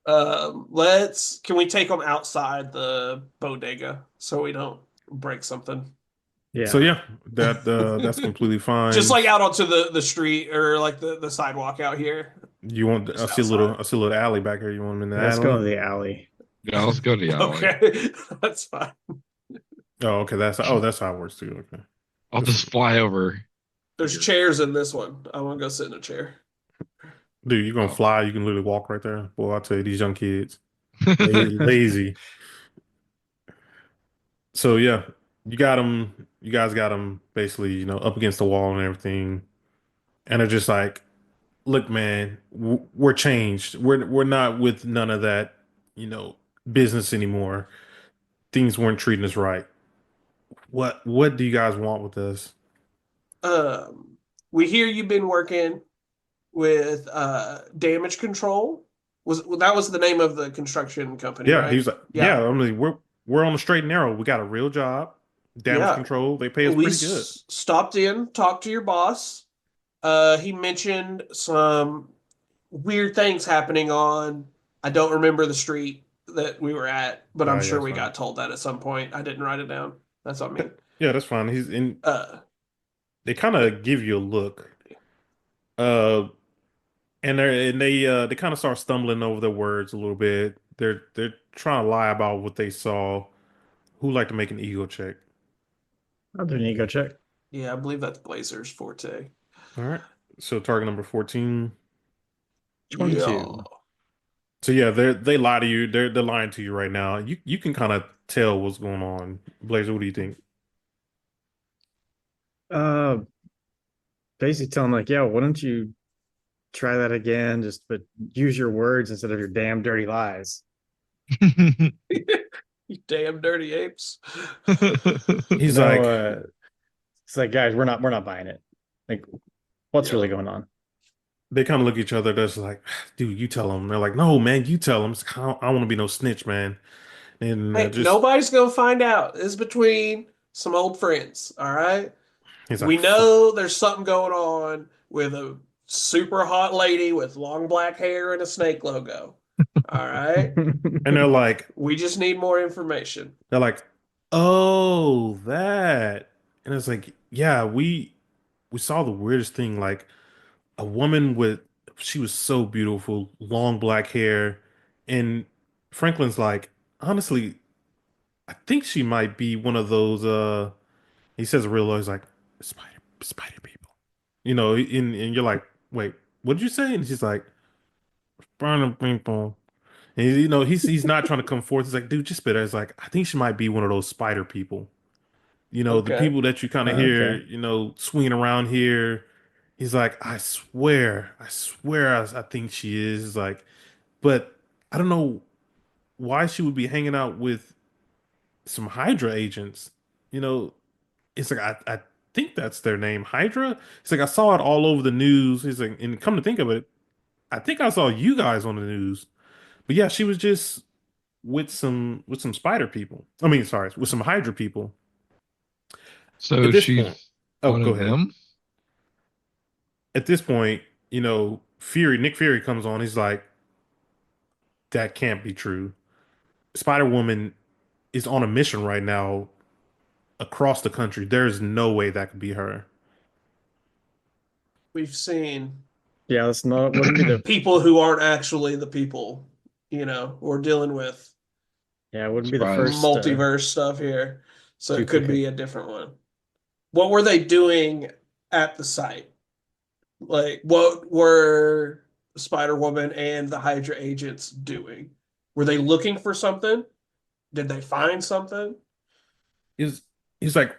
Can we take them outside the bodega so we don't break something? yeah. So yeah, that's completely fine. Just like out onto the street or like the sidewalk out here. You want? I Just see a little. outside. I see a little alley back here. You want him in the Let's alley? go to the alley. Yeah, let's go to the alley. Okay, that's fine. Oh, okay. That's how it works too. Okay. I'll just fly over. There's chairs in this one. I want to go sit in a chair. Dude, you're gonna Oh. fly. You can literally walk right there. Boy, I tell you, these young kids, lazy. So yeah, you got them. You guys got them basically, up against the wall and everything, and they're just like, "Look, man, we're changed. We're not with none of that, business anymore. Things weren't treating us right. What do you guys want with us?" We hear you've been working with damage control that was the name of the construction company, Yeah, he right? was like, Yeah. yeah, I mean, we're on the straight and narrow. We got a real job, damage Yeah. control. They pay us We pretty good. stopped in, talked to your boss. He mentioned some weird things happening on, I don't remember the street that we were at, but I'm Yeah, sure that's we fine. got told that at some point. I didn't write it down. That's on me. Yeah, that's fine. He's in. Uh, They kind of give you a look. Uh, and they kind of start stumbling over their words a little bit. They're trying to lie about what they saw. Who like to make an ego check? I'll do an ego check. yeah, I believe that's Blazer's forte. All right. So target number 14. 22. Yeah. So yeah, they lie to you. They're lying to you right now. You can kind of tell what's going on. Blazer, what do you think? Uh, basically telling like, yeah, why don't you try that again? Just but use your words instead of your damn dirty lies. You damn dirty apes. He's No, like, it's like, guys, we're not buying it. Like, what's Yeah. really going on? they kind of look at each other. That's like, dude, you tell them. They're like, no, man, you tell them. It's like, I don't want to be no snitch, man. And Hey, just nobody's gonna find out. It's between some old friends, all right? he's We like, know there's something going on with a super hot lady with long black hair and a snake logo. All right? and We just need more information. they're like, oh, that. And it's like, yeah, we saw the weirdest thing. Like a woman with, she was so beautiful, long black hair, and Franklin's like, honestly, I think she might be one of those. He says real low. He's like, spider people, and you're like, wait, what did you say? And she's like, spider people. And he's not trying to come forth. He's like, dude, just spit it. It's like, I think she might be one of those spider people. The Okay. people that you kind of hear, Okay. swinging around here. He's like, I think she is. He's like, but I don't know why she would be hanging out with some Hydra agents. You know, it's like I think that's their name, Hydra. It's like I saw it all over the news. He's like, and come to think of it, I think I saw you guys on the news. But yeah, she was just with some spider people. I mean, sorry, with some Hydra people. At So this point, she's oh, one go of ahead. them. At this point, Nick Fury comes on. He's like, that can't be true. Spider Woman is on a mission right now across the country. There's no way that could be her. We've seen Yeah, that's not wouldn't be the people who aren't actually the people, we're dealing with yeah, it wouldn't be the Surprise. first multiverse stuff here. So it could duplicate. be a different one. What were they doing at the site? Like, what were Spider-Woman and the Hydra agents doing? Were they looking for something? Did they find something? He's he's like,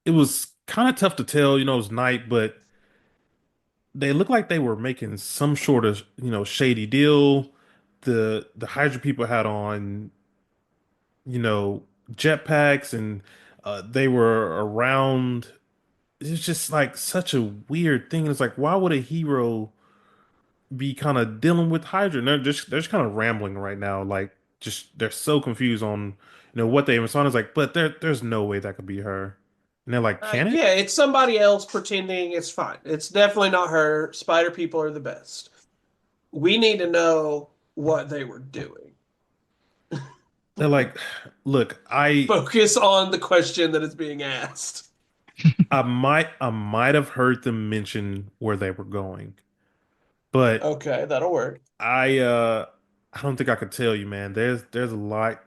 it was kind of tough to tell. It was night, but they looked like they were making some sort of shady deal. The Hydra people had on jetpacks, and they were around. It's just like such a weird thing. It's like, why would a hero be kind of dealing with Hydra? And they're just kind of rambling right now. Like, just they're so confused on what they even saw. And it's like, but there's no way that could be her. And they're like, can it? Yeah, it's somebody else pretending. It's fine. It's definitely not her. Spider people are the best. We need to know what they were doing. They're like, look, Focus on the question that is being asked. I might have heard them mention where they were going, but Okay, that'll work. I don't think I could tell you, man. There's a lot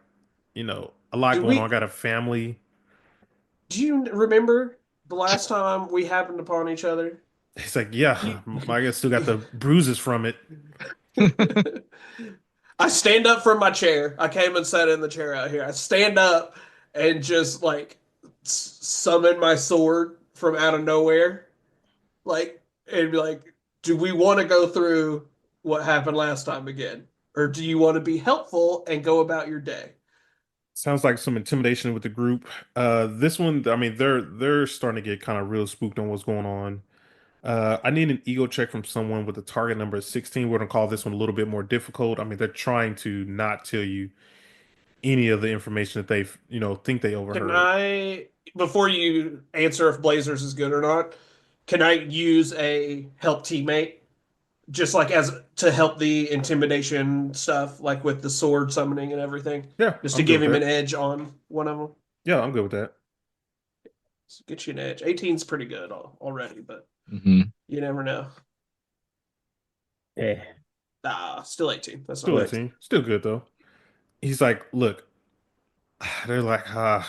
Do going on. I we got a family. do you remember the last time we happened upon each other? It's like, yeah, You, I guess still got the bruises from it. I stand up from my chair. I came and sat in the chair out here. I stand up and just like summon my sword from out of nowhere, like and be like, "Do we want to go through what happened last time again, or do you want to be helpful and go about your day?" Sounds like some intimidation with the group. This one, I mean, they're starting to get kind of real spooked on what's going on. I need an ego check from someone with a target number of 16. We're gonna call this one a little bit more difficult. I mean, they're trying to not tell you any of the information that they've, think they Can overheard. I, before you answer if Blazers is good or not, can I use a help teammate just like as to help the intimidation stuff, like with the sword summoning and everything, Yeah, just to I'm good give with him an that. edge on one of them? Yeah, I'm good with that. So get you an edge. 18's pretty good already, but Hmm. you never know. Yeah. Still 18. That's not Still bad. 18. Still good though. He's like, look, they're like, I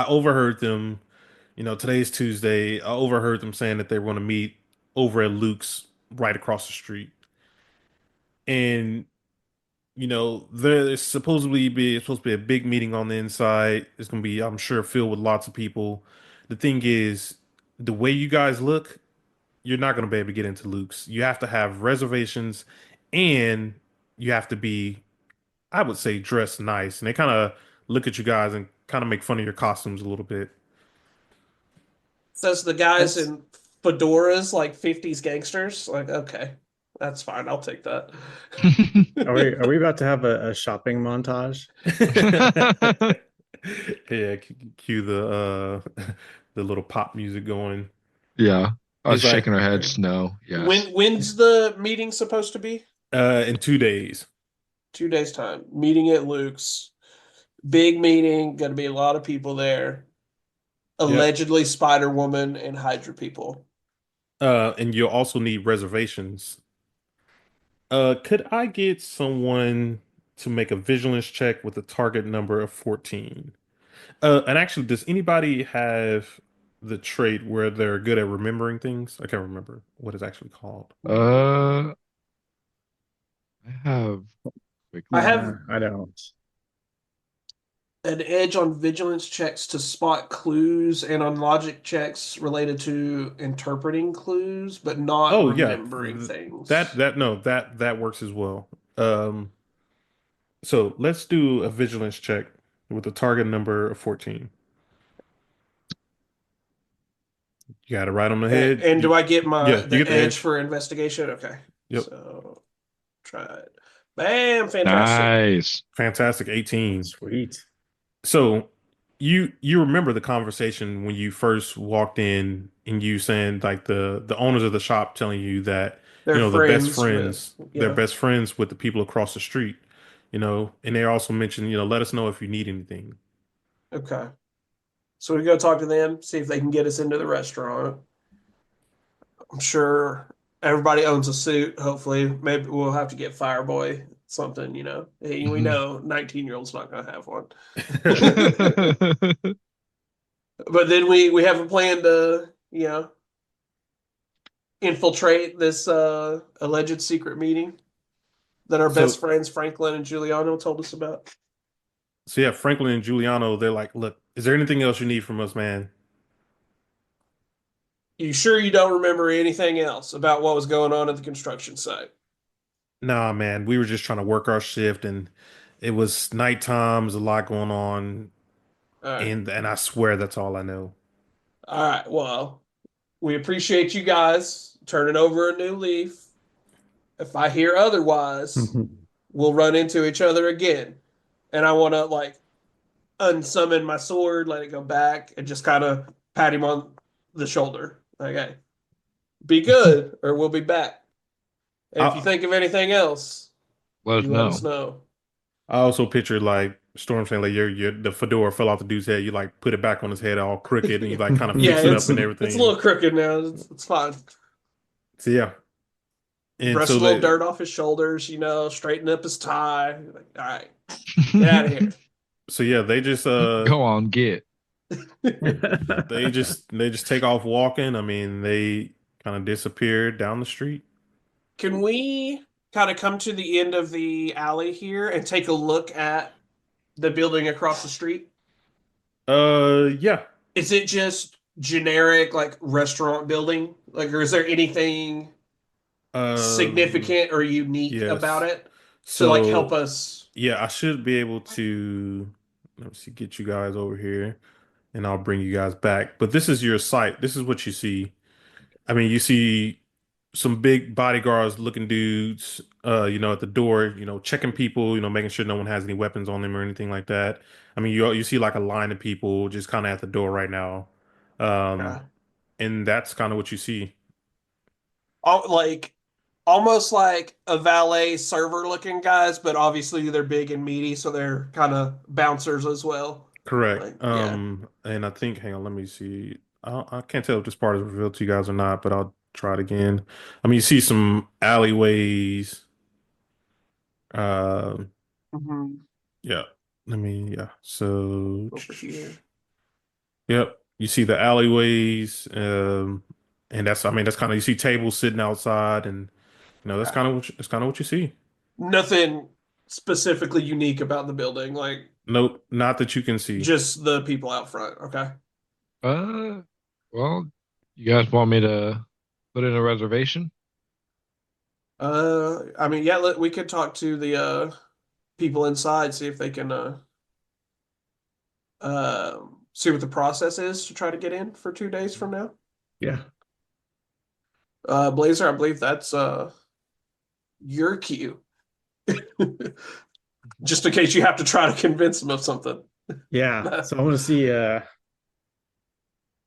overheard them. Today's Tuesday. I overheard them saying that they were going to meet over at Luke's right across the street. And there's supposed to be a big meeting on the inside. It's gonna be, I'm sure, filled with lots of people. The thing is, the way you guys look, you're not gonna be able to get into Luke's. You have to have reservations, and you have to be, I would say, dressed nice. And they kind of look at you guys and kind of make fun of your costumes a little bit. Says the guys That's in fedoras like 50s gangsters. Like, okay, that's fine. I'll take that. are we about to have a shopping montage? Yeah, cue the little pop music going. Yeah. Us He's like, shaking our heads. No. Yes. When's the meeting supposed to be? in 2 days. 2 days time. Meeting at Luke's. Big meeting. Going to be a lot of people there. Yep. Allegedly Spider Woman and Hydra people. And you'll also need reservations. Could I get someone to make a vigilance check with a target number of 14? And actually, does anybody have the trait where they're good at remembering things? I can't remember what it's actually called. I have quick I look. have I don't. an edge on vigilance checks to spot clues and on logic checks related to interpreting clues, but not Oh yeah, remembering that things. that no, that works as well. So let's do a vigilance check with a target number of 14. You got it right on the head. And do I get Yeah, you the get the edge edge. for investigation? Okay. Yep. So try it. Bam, fantastic. Nice. Fantastic. 18. Sweet. So you remember the conversation when you first walked in and you saying like the owners of the shop telling you that, They're the best friends with, friends, they're yeah. best friends with the people across the street, and they also mentioned, let us know if you need anything. Okay. So we go talk to them, see if they can get us into the restaurant. I'm sure everybody owns a suit. Hopefully, maybe we'll have to get Fireboy something, you know. Hey, we Mhm. know 19-year-old's not going to have one. But then we have a plan to, infiltrate this alleged secret meeting that our best So friends Franklin and Juliano told us about. so yeah, Franklin and Giuliano, they're like, look, is there anything else you need from us, man? You sure you don't remember anything else about what was going on at the construction site? Nah, man, we were just trying to work our shift, and it was nighttime, there's a lot going on, All right. and I swear that's all I know. All right. Well, we appreciate you guys turning over a new leaf. If I hear otherwise, we'll run into each other again. And I want to like unsummon my sword, let it go back, and just kind of pat him on the shoulder. Okay, be good, or we'll be back. And if you I think of anything else, Let us you let know. us know. I also pictured like Storm saying like your the fedora fell off the dude's head. You like put it back on his head all crooked, and you like kind of Yeah, fix it up it's and it's a everything. little crooked now. It's fine. So yeah, and Brush so a little they dirt off his shoulders, straighten up his tie. Like, all right, get out of here. so yeah they just Go on, get. they just take off walking. I mean they kind of disappeared down the street. Can we kind of come to the end of the alley here and take a look at the building across the street? Yeah. Is it just generic like restaurant building? Like, or is there anything Um. significant or unique about Yes. it to like help So us? yeah, I should be able to, let me see, get you guys over here, and I'll bring you guys back. But this is your site. This is what you see. I mean, you see some big bodyguards looking dudes, at the door, checking people, making sure no one has any weapons on them or anything like that. I mean, you see like a line of people just kind of at the door right now. Um, Okay. and that's kind of what you see. Like almost like a valet server looking guys, but obviously they're big and meaty, so they're kind of bouncers as well. Correct. Like, yeah. And I think, hang on, let me see. I can't tell if this part is revealed to you guys or not, but I'll try it again. I mean, you see some alleyways. Um, Hmm. yeah. Yeah. So, Over here. yep. You see the alleyways. And I mean, that's kind of, you see tables sitting outside, and that's Okay. kind of what you see. Nothing specifically unique about the building, like Nope, not that you can see. just the people out front. Okay. Uh, well, you guys want me to put in a reservation? I mean, yeah, we could talk to the people inside, see if they can see what the process is to try to get in for 2 days from now. Yeah. Blazer, I believe that's your cue. Just in case you have to try to convince them of something. Yeah. So I want to see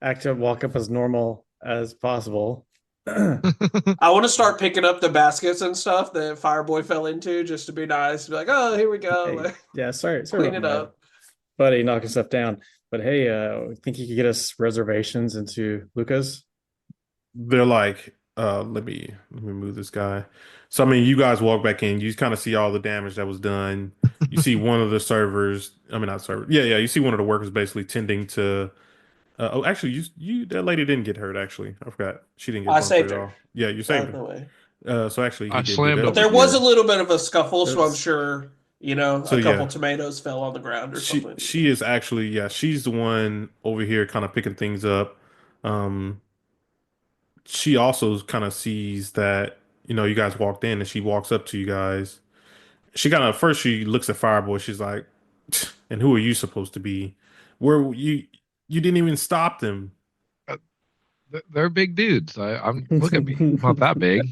Acta walk up as normal as possible. I want to start picking up the baskets and stuff that Fireboy fell into just to be nice. Be like, oh, here we go. Hey, yeah, sorry Clean about it my up. buddy knocking stuff down. But hey, I think you could get us reservations into Lucas. They're like, let me move this guy. So I mean, you guys walk back in, you kind of see all the damage that was done. You see one of the servers, I mean not server. Yeah, you see one of the workers basically tending to oh actually you that lady didn't get hurt actually. I forgot. She didn't get I bumped hurt saved at her all. Yeah, you out saved of her. the way. So actually he I did do slammed that. But over there was a here. little bit of a scuffle, so I'm There's sure, So a couple yeah, tomatoes fell on the ground or she something. she is actually, yeah, she's the one over here kind of picking things up. Um she also kind of sees that, you guys walked in, and she walks up to you guys. She kind of first she looks at Fireboy. She's like, "And who are you supposed to be? Where you didn't even stop them." Uh, they're big dudes. I'm look at me. I'm not that big.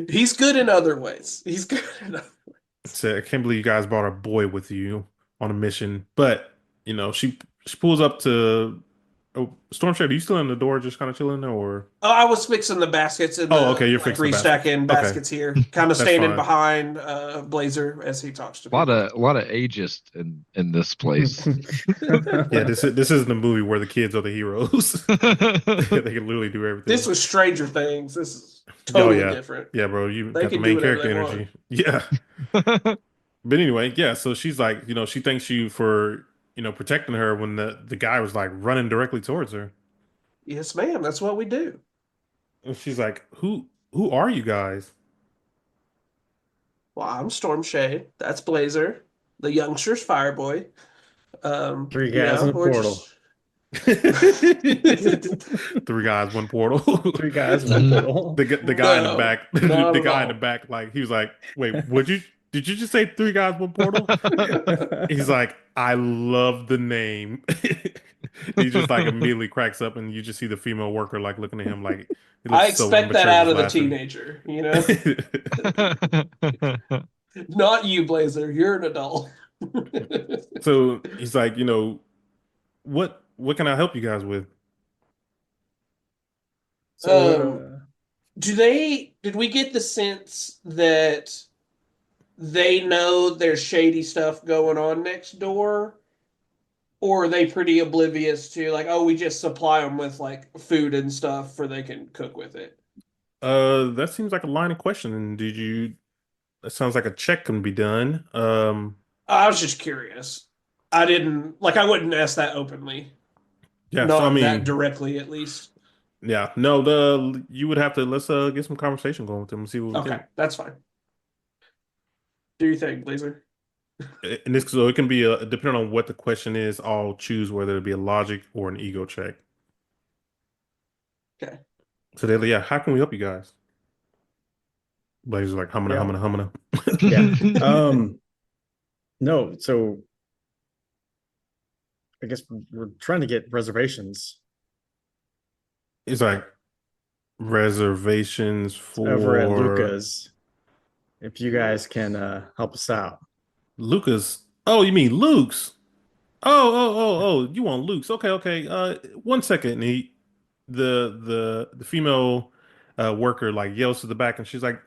He's good in other ways. He's good in other. So I can't believe you guys brought a boy with you on a mission. But she pulls up to. Oh, Storm Shadow, you still in the door, just kind of chilling there, or? Oh, I was fixing the baskets in Oh, okay, the you're like fixing the baskets. restacking Okay, baskets here, kind of that's standing fine. behind Blazer as he talks to people. A lot of ageist in this place. Yeah, this isn't a movie where the kids are the heroes. They can literally do This everything. was Stranger Things. This is Oh totally yeah, different. yeah, bro. You They got the can do main whatever character they want. energy. Yeah. But anyway, yeah. So she's like, she thanks you for, protecting her when the guy was like running directly towards her. Yes, ma'am. That's what we do. And she's like, who are you guys? Well, I'm Storm Shade. That's Blazer. The youngster's Fireboy. Three guys in a We're portal. just. Three guys, one portal. Three guys in one portal. The guy in the No, back, not the at guy in the all. back, like he was like, wait, did you just say three guys, one portal? He's like, I love the name. He just like immediately cracks up, and you just see the female worker like looking at him like he I looks so expect that immature out just of the laughing. teenager, Not you, Blazer. You're an adult. So he's like, what can I help you guys with? So um, did we get the sense that they know there's shady stuff going on next door? Or are they pretty oblivious to like, oh, we just supply them with like food and stuff for they can cook with it? That seems like a line of questioning. That sounds like a check can be done. I was just curious. I didn't like I wouldn't ask that openly. Yeah, so I Not that mean, directly at least. yeah, no, the you would have to let's get some conversation going with them and see what we Okay, think. that's fine. Do you think, Blazer? And this so it can be depending on what the question is, I'll choose whether it be a logic or an ego check. Okay. So they're like, yeah, how can we help you guys? Blazer's like humming, yeah, humming, humming. yeah. No, so I guess we're trying to get reservations. He's like, Reservations over at for Luca's. If you guys can help us out. Lucas. Oh, you mean Luke's? Oh, you want Luke's. Okay, okay. 1 second. And the female worker like yells to the back and she's like,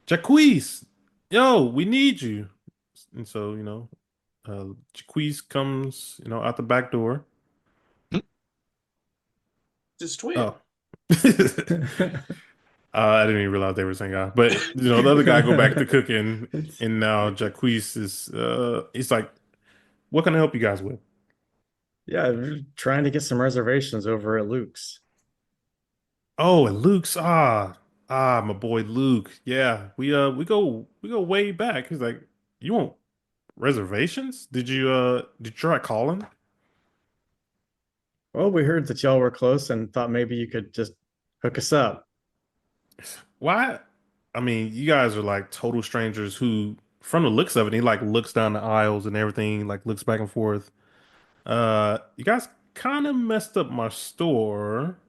Jaquez, yo, we need you. And so, Jaquez comes, out the back door. Just twin. Oh. I didn't even realize they were saying but the other guy go back to cooking, and now Jaquez is he's like, what can I help you guys with? Yeah, we're trying to get some reservations over at Luke's. Oh, and Luke's my boy Luke. Yeah, we go way back. He's like, you want reservations? Did you try calling? Well, we heard that y'all were close and thought maybe you could just hook us up. Why? I mean, you guys are like total strangers who, from the looks of it, he like looks down the aisles and everything, like looks back and forth. You guys kind of messed up my store.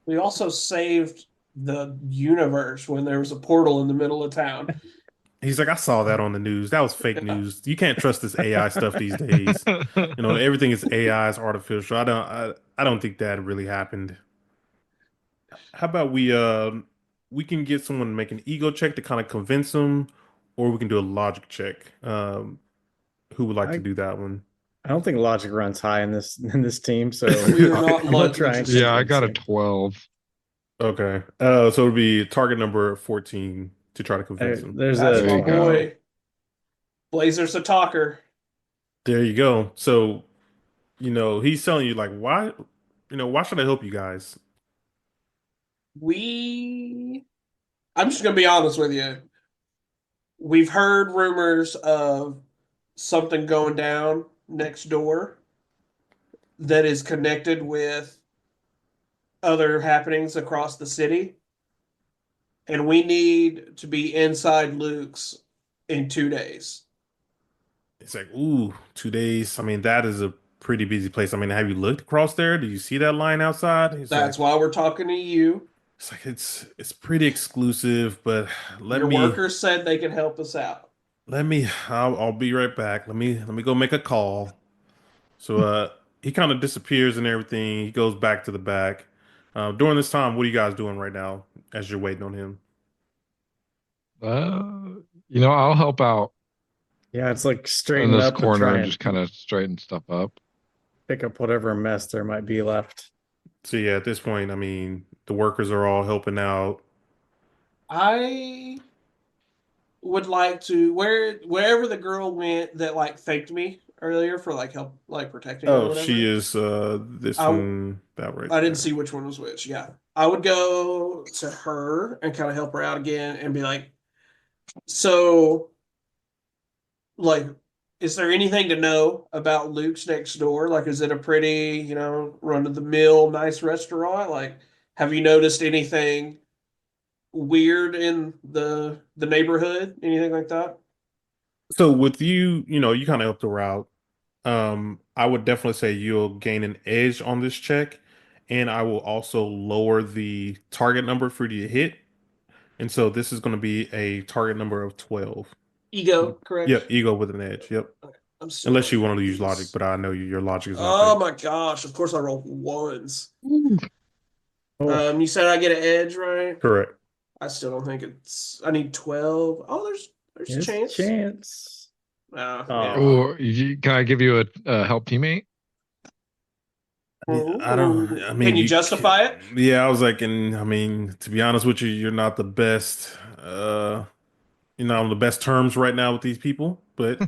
We also saved the universe when there was a portal in the middle of town. He's like, I saw that on the news. That was fake news. You can't trust this AI stuff these days. Everything is AI, is artificial. I don't think that really happened. How about we can get someone to make an ego check to kind of convince them, or we can do a logic check. Who would like to I, do that one? I don't think logic runs high in this team, so We are not I'll try and Yeah, I got a convince 12. Okay. So it'll be target number 14 to try to convince him. them. There's That's a There my you go. boy. Blazer's a talker. There you go. So, he's telling you like, why should I help you guys? I'm just gonna be honest with you. We've heard rumors of something going down next door that is connected with other happenings across the city. And we need to be inside Luke's in 2 days. It's like, ooh, 2 days. I mean, that is a pretty busy place. I mean, have you looked across there? Do you see that line outside? That's why we're talking to you. It's like it's pretty exclusive, but Your workers said they could help us out. I'll be right back. Let me go make a call. So he kind of disappears and everything. He goes back to the back. During this time, what are you guys doing right now as you're waiting on him? I'll help out Yeah, it's like in straighten this up and corner try and and just kind of straighten stuff up. pick up whatever mess there might be left. So yeah, at this point, I mean, the workers are all helping out. I would like to wherever the girl went that like thanked me earlier for like help like protecting or Oh, whatever. she is this one, that right I didn't there. see which one was which. Yeah. I would go to her and kind of help her out again and be like, so like is there anything to know about Luke's next door? Like is it a pretty, run of the mill nice restaurant? Like have you noticed anything weird in the neighborhood? Anything like that? So with you, you kind of helped her out. I would definitely say you'll gain an edge on this check, and I will also lower the target number for you to hit. And so this is going to be a target number of 12. Ego, correct? Yep, ego with an edge. Yep. Okay. I'm still Unless you gonna want to do use logic, this. but I know your logic is not Oh there. my gosh! Of course I rolled ones. Oh, You said I get an edge, right? Correct. I still don't think it's. I need 12. Oh, there's a there's chance. chance. Yeah. Oh, can I give you a help teammate? I don't. I mean, Can you justify it? Yeah, I was like, and I mean, to be honest with you, you're not the best. You're not on the best terms right now with these people. But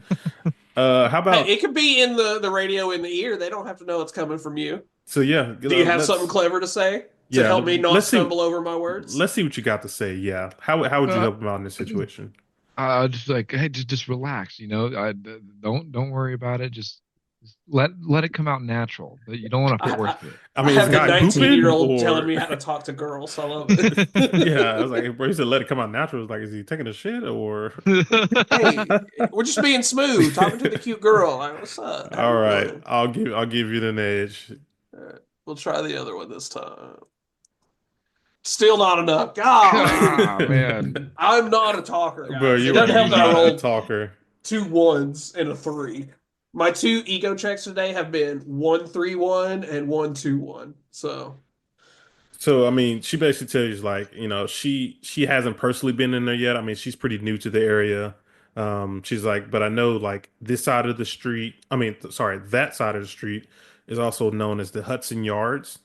how Hey, about? it could be in the radio in the ear. They don't have to know it's coming from you. So yeah, Do you have something clever to say to Yeah, help me not let's see. stumble over my words? Let's see what you got to say. Yeah, how would you Uh, help him out in this situation? Just like, hey, just relax. Don't worry about it. Just let it come out natural. You don't want to force it. I I mean, is have the the guy pooping 19-year-old or? telling me how to talk to girls. I love it. Yeah, I was like, bro, he said let it come out natural. It's like, is he taking a shit or? Hey, we're just being smooth, talking to the cute girl. Like, what's up? How All you right, doing? I'll give you an edge. All right, we'll try the other one this time. Still not enough. God, Ah, man. I'm not a talker, Bro, guys. It you doesn't are help that I not a rolled talker. 2 1s and a 3. My 2 ego checks today have been 1-3-1 and 1-2-1. So I mean, she basically tells you like, she hasn't personally been in there yet. I mean, she's pretty new to the area. She's like, but I know like this side of the street. I mean, sorry, that side of the street is also known as the Hudson Yards.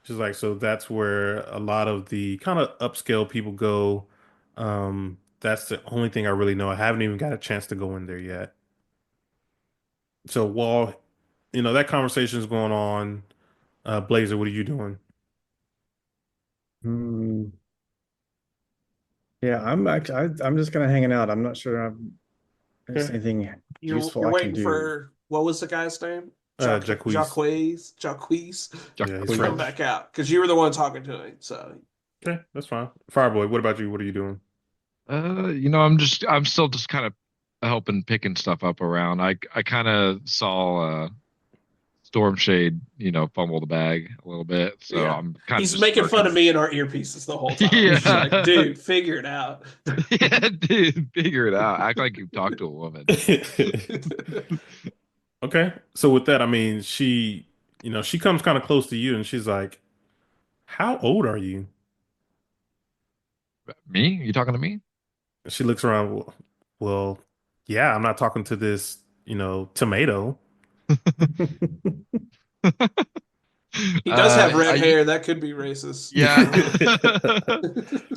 She's like, so that's where a lot of the kind of upscale people go. That's the only thing I really know. I haven't even got a chance to go in there yet. So while that conversation is going on, Blazer, what are you doing? Hmm. Yeah, I'm actually I'm just kind of hanging out. I'm not sure there's Okay. anything you're useful you're I can waiting do. for what was the guy's name? Jacques. Jacques Yeah, he's to come French. back out because you were the one talking to him. So Okay, that's fine. Fireboy, what about you? What are you doing? I'm still just kind of helping picking stuff up around. I kind of saw Storm Shade, fumble the bag a little bit. So yeah, I'm kind of he's just making fun of smirking. me in our earpieces the whole time. He's just like, Yeah. dude, figure it out. Yeah, dude, figure it out. Act like you talked to a woman. Okay, so with that, I mean, she comes kind of close to you, and she's like, "How old are you?" Me? You talking to me? And she looks around. Well, yeah, I'm not talking to this, tomato. He does have red I hair. That could be racist. yeah.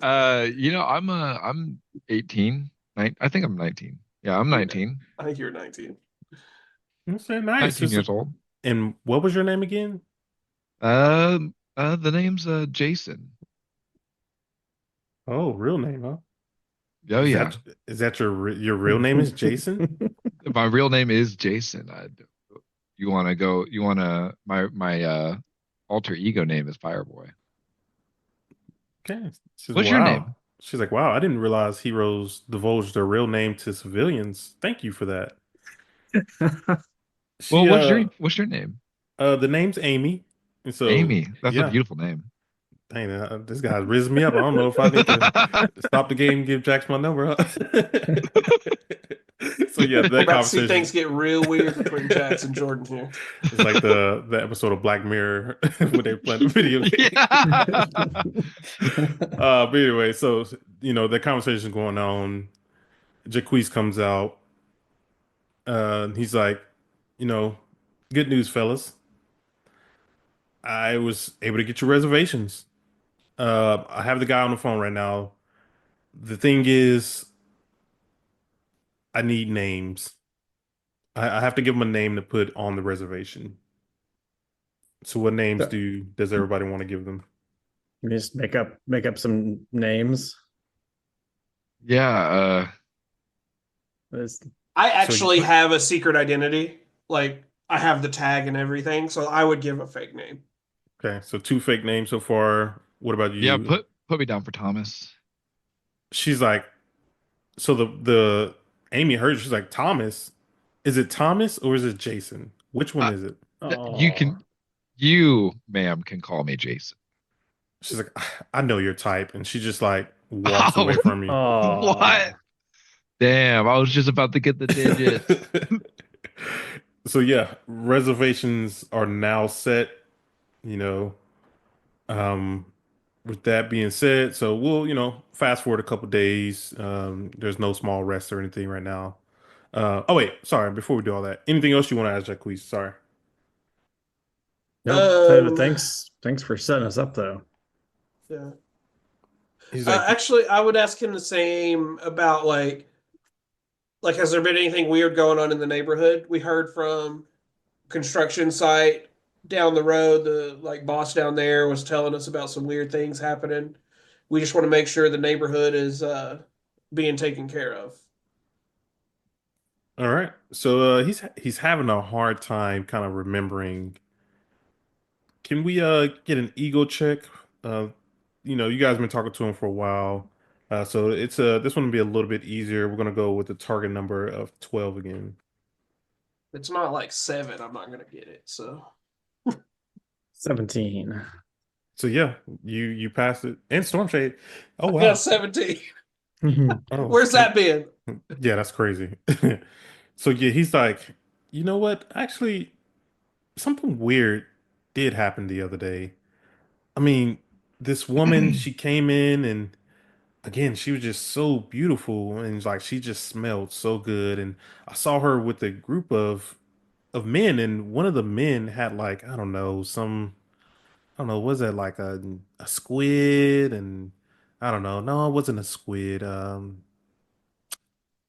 So. I'm 18. I think I'm 19. Yeah, I'm Yeah, 19. I think you're 19. That's very nice. 19 years old. And what was your name again? The name's Jason. Oh, real name, huh? Oh Is yeah. that is that your real name is Jason? My real name is Jason. You want to go? You want to? My alter ego name is Fireboy. Okay. She says, What's your wow. name? She's like, wow, I didn't realize heroes divulge their real name to civilians. Thank you for that. Well, She what's your name? the name's Amy. And so Amy. That's a yeah, beautiful name. dang, this guy's risen me up. I don't know if I need to stop the game and give Jax my number. Huh? So yeah, We're that about to see conversation things get real weird between Jax and Jordan here. is like the episode of Black Mirror when they play the video game. Yeah. But anyway, so the conversation going on. Jaquise comes out. He's like, you know, good news, fellas. I was able to get your reservations. I have the guy on the phone right now. The thing is, I need names. I have to give him a name to put on the reservation. So, what names So, does everybody want to give them? just make up some names. Yeah. It's- I So, actually have a secret identity. Like, I have the tag and everything, so I would give a fake name. okay, so 2 fake names so far. What about Yeah. you? Put me down for Thomas. She's like, so the Amy heard. She's like, Thomas. Is it Thomas or is it Jason? Which one Uh, is it? you oh, can, ma'am, can call me Jason. She's like, I know your type, and she just like walks Oh, away from you. what? Damn, I was just about to get the digits. So yeah, reservations are now set, you know. Um with that being said, so we'll, fast forward a couple days. There's no small rest or anything right now. Oh wait, sorry, before we do all that, anything else you want to ask Jacquees? Sorry. nope. Um, Thanks for setting us up though. yeah. He's like, Actually, I would ask him the same about like, has there been anything weird going on in the neighborhood? We heard from construction site down the road, the like boss down there was telling us about some weird things happening. We just want to make sure the neighborhood is being taken care of. all right. So he's having a hard time kind of remembering. Can we get an ego check? Uh you guys been talking to him for a while. So it's this one will be a little bit easier. We're gonna go with the target number of 12 again. It's not like 7, I'm not gonna get it. So 17. So yeah, you passed it. And Storm Shade. Oh I got wow. 17. Oh, Where's that been? yeah, that's crazy. So yeah, he's like, you know what? Actually, something weird did happen the other day. I mean, this woman, she came in and again, she was just so beautiful and like she just smelled so good. And I saw her with a group of men, and one of the men had like, I don't know, I don't know, was that like a squid? And I don't know. No, it wasn't a squid.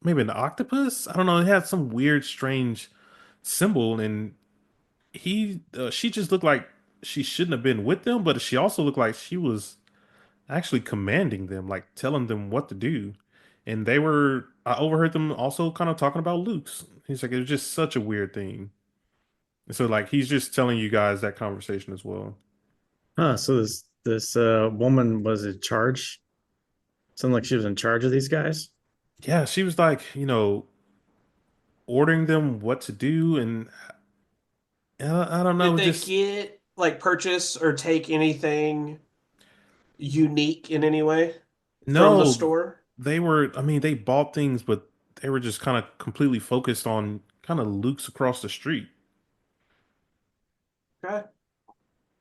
Maybe an octopus? I don't know. It had some weird, strange symbol, and she just looked like she shouldn't have been with them, but she also looked like she was actually commanding them, like telling them what to do. And I overheard them also kind of talking about Luke's. He's like, it was just such a weird thing. And so like he's just telling you guys that conversation as well. So this woman was in charge. Sounded like she was in charge of these guys. Yeah, she was like, ordering them what to do, and I don't know, Did they just get like purchase or take anything unique in any way from the no, store? I mean, they bought things, but they were just kind of completely focused on kind of Luke's across the street. Okay.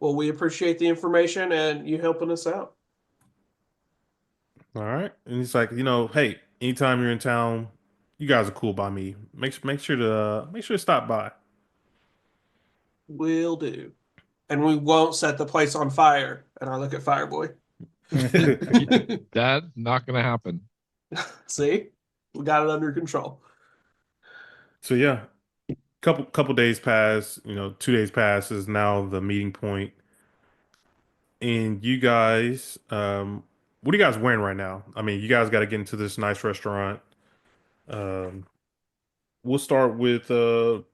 Well, we appreciate the information and you helping us out. All right. And he's like, hey, anytime you're in town, you guys are cool by me. Make sure to stop by. Will do. And we won't set the place on fire. And I look at Fireboy. That's not gonna happen. See? We got it under control. So yeah, couple days pass, 2 days pass is now the meeting point. And you guys, what are you guys wearing right now? I mean, you guys got to get into this nice restaurant. Um, we'll start with the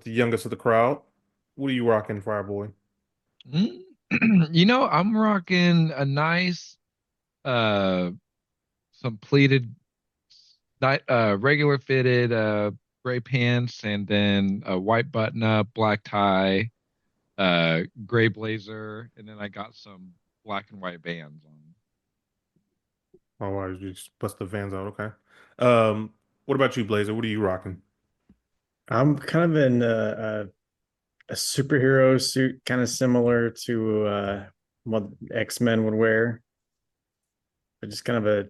youngest of the crowd. What are you rocking, Fireboy? Mm. I'm rocking a nice uh some pleated regular fitted gray pants and then a white button up, black tie, gray blazer, and then I got some black and white bands on. Oh, wow, you just bust the Vans out. Okay. Um, what about you, Blazer? What are you rocking? I'm kind of in a superhero suit, kind of similar to what X-Men would wear, but just kind of a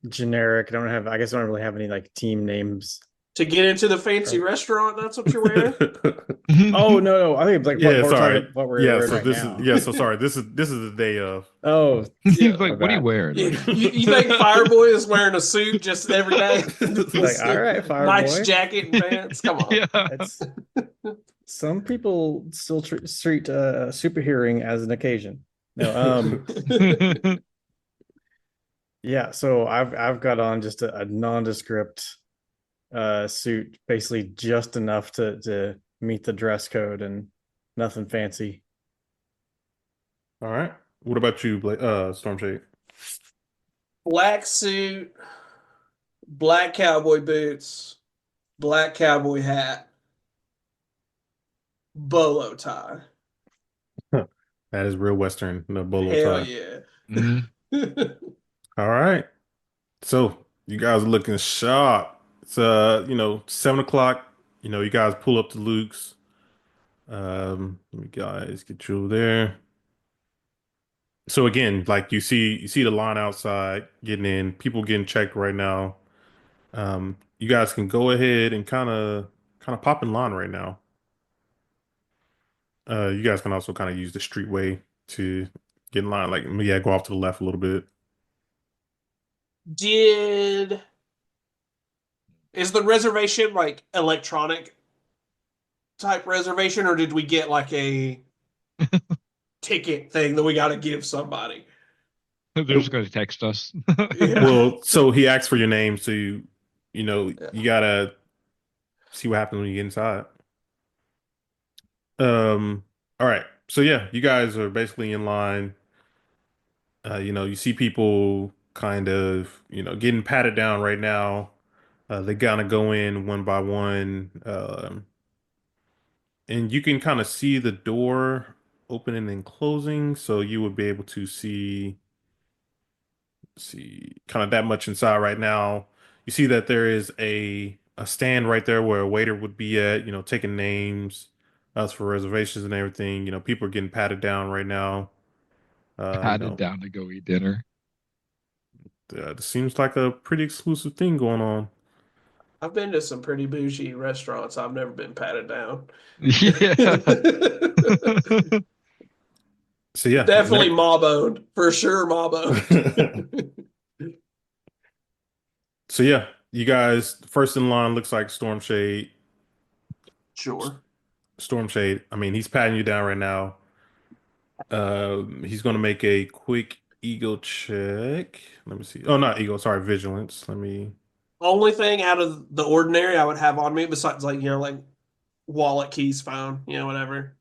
generic. I guess I don't really have any like team names. To get into the fancy restaurant, that's what you're wearing? Oh no, I think like Yeah, what we're sorry. talking, what we're Yeah, wearing so right this is now. yeah, so sorry. This is the day of. Oh, He's Yeah. like, my "What are you bad. wearing?" You, Like, you think Fireboy is wearing a suit just every day? Like, all right, Nice Fireboy. jacket and pants. Come on. yeah. It's some people still treat superheroing as an occasion. No, yeah. So I've got on just a nondescript suit, basically just enough to meet the dress code and nothing fancy. All right. What about you, Stormshade? Black suit, black cowboy boots, black cowboy hat, bolo tie. That is real Western, the bolo Hell tie. yeah. Mhm. All right. So you guys are looking sharp. It's 7 o'clock. You guys pull up to Luke's. Let me guys get you over there. So again, like you see the line outside getting in, people getting checked right now. You guys can go ahead and kind of pop in line right now. You guys can also kind of use the streetway to get in line. Like, yeah, go off to the left a little bit. Did is the reservation like electronic type reservation, or did we get like a ticket thing that we got to give somebody? They're just going to text us. Yeah. Well, so he asked for your name, so Yeah. you gotta see what happens when you get inside. All right. So yeah, you guys are basically in line. You see people kind of, getting patted down right now. They gotta go in one by one. And you can kind of see the door opening and closing, so you would be able to see kind of that much inside right now. You see that there is a stand right there where a waiter would be at, taking names, as for reservations and everything. People are getting patted down right now. Patted down to go eat dinner. This seems like a pretty exclusive thing going on. I've been to some pretty bougie restaurants. I've never been patted down. Yeah. So yeah, Definitely mob owned. For sure, mob owned. So yeah, you guys first in line looks like Storm Shade. Sure. Storm Shade. I mean, he's patting you down right now. He's gonna make a quick ego check. Let me see. Oh, not ego. Sorry, vigilance. Let me. Only thing out of the ordinary I would have on me, besides like wallet, keys, phone, whatever.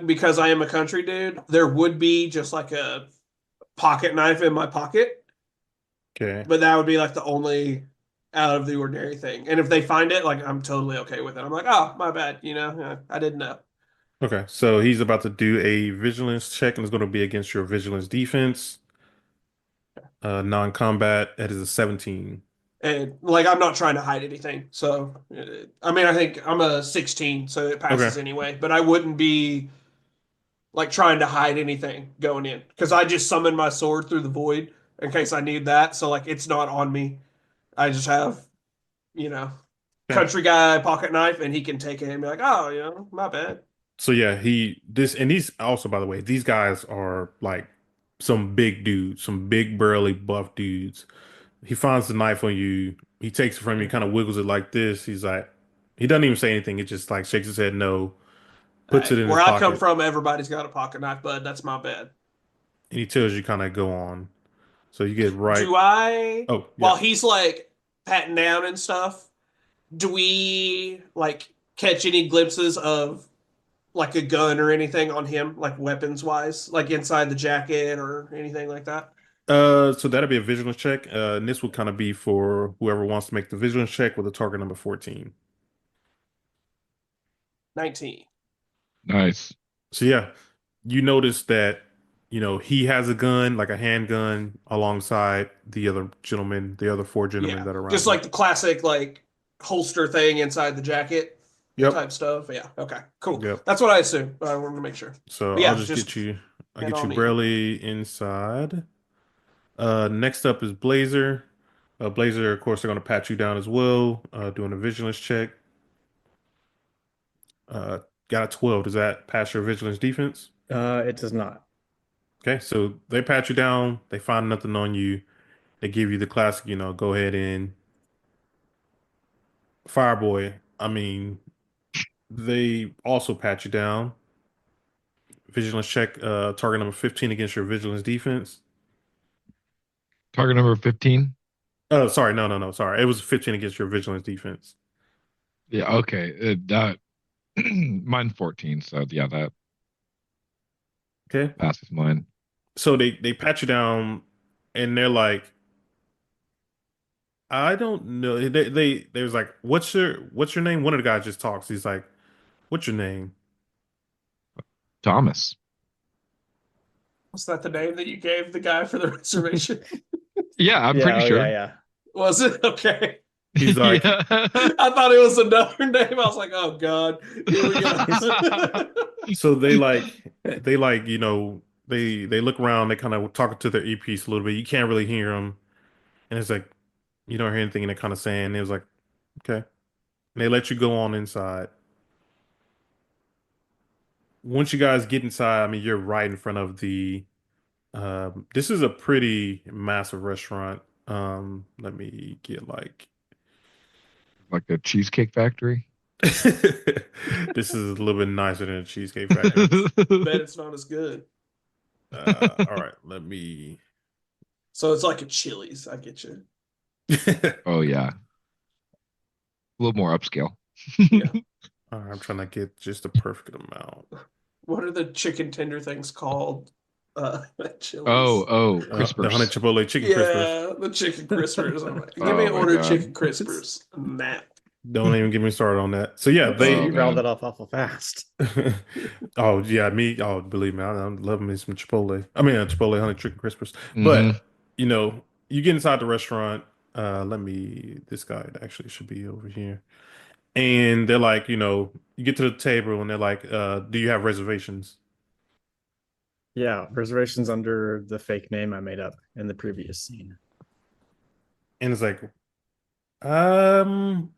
Because I am a country dude, there would be just like a pocket knife in my pocket, Okay. but that would be like the only out of the ordinary thing. And if they find it, like I'm totally okay with it. I'm like, oh, my bad, I didn't know. Okay. So he's about to do a vigilance check, and it's going to be against your vigilance defense. Non-combat. That is a 17. And like I'm not trying to hide anything. So I mean I think I'm a 16, so it passes Okay. anyway. But I wouldn't be like trying to hide anything going in. Because I just summoned my sword through the void in case I need that. So like it's not on me. I just have, Okay. country guy pocket knife and he can take it and be like, oh, my bad. So yeah, and these also, by the way, these guys are like some big dudes, some big burly buff dudes. He finds the knife on you. He takes it from you, kind of wiggles it like this. He's like, he doesn't even say anything. It just like shakes his head no, puts Hey, it in his where I come pocket, from, everybody's got a pocket knife, bud. That's my bad. and he tells you kind of go on. So you get right. Do I, Oh yeah. while he's like patting down and stuff, do we like catch any glimpses of like a gun or anything on him, like weapons wise, like inside the jacket or anything like that? So that'll be a vigilance check. And this would kind of be for whoever wants to make the vigilance check with a target number 14. 19. Nice. So yeah, you notice that, he has a gun, like a handgun, alongside the other gentlemen, the other four gentlemen Yeah. that are around Just him. like the classic like holster thing inside the jacket Yep. type stuff. Yeah. Okay. Cool. Yep. That's what I assumed. I wanted to make sure. So But yeah, I'll just just get you. I'll head get you on in. barely inside. Next up is Blazer. Blazer, of course, they're going to pat you down as well. Doing a vigilance check. Uh, got a 12. Does that pass your vigilance defense? It does not. Okay, so they pat you down. They find nothing on you. They give you the classic, go ahead and Fireboy. I mean, they also pat you down. Vigilance check, target number 15 against your vigilance defense. Target number 15. Oh, sorry, no, sorry. It was 15 against your vigilance defense. Yeah, okay. That mine 14, so yeah, that Okay. passes mine. So they pat you down, and they're like, I don't know. They was like, what's your name? One of the guys just talks. He's like, what's your name? Thomas. Was that the name that you gave the guy for the reservation? Yeah, I'm pretty sure. Yeah. Was it? Okay. He's like, Yeah. I thought it was another name. I was like, oh God. Here we go. so they look around. They kind of talking to their earpiece a little bit. You can't really hear them, and it's like you don't hear anything. And they're kind of saying, it was like, okay. And they let you go on inside. Once you guys get inside, I mean, you're right in front of the. This is a pretty massive restaurant. Let me get like. Like a cheesecake factory. This is a little bit nicer than a cheesecake factory. Bet it's not as good. All right, let me. So it's like a Chili's. I get you. Oh yeah. A little more upscale. Yeah. All right, I'm trying to get just the perfect amount. What are the chicken tender things called? At Chili's. Oh, The honey crispers. chipotle chicken crispers. Yeah, the chicken crispers. I'm like, Oh give me an my order God. chicken crispers. Matt. Don't even get me started on that. So yeah, So Oh, you they. round man. that off awful fast. Oh yeah, me. Oh, believe me, I love me some Chipotle. I mean, Chipotle honey chicken crispers. Hmm. But you get inside the restaurant. Let me. This guy actually should be over here. And they're like, you get to the table and they're like, "Do you have reservations?" Yeah, reservations under the fake name I made up in the previous scene. And it's like, um,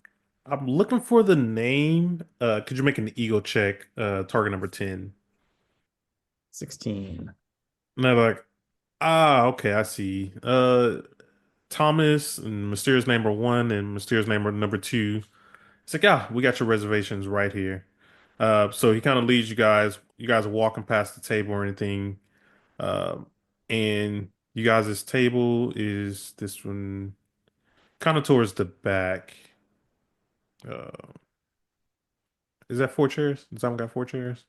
I'm looking for the name. Could you make an ego check? Target number 10. 16. And they're like, okay, I see. Thomas and mysterious number 1 and mysterious number 2. It's like, yeah, we got your reservations right here. So he kind of leads you guys. You guys are walking past the table or anything. Um, and you guys' table is this one kind of towards the back. Uh, is that 4 chairs? Does someone got 4 chairs?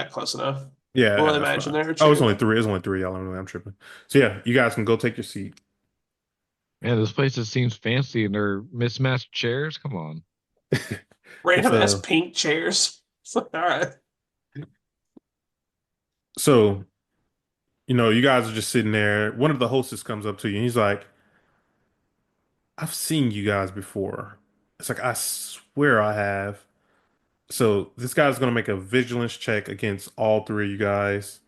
Close enough. Yeah, Well, yeah, that's imagine fine. there are Oh, it's two. only three. It's only three. Y'all, I'm tripping. So yeah, you guys can go take your seat. Man, this place just seems fancy and they're mismatched chairs. Come on. It's Random ass pink chairs. It's like, all right. so you guys are just sitting there. One of the hostess comes up to you and he's like, I've seen you guys before. It's like, I swear I have. So this guy's gonna make a vigilance check against all three of you guys.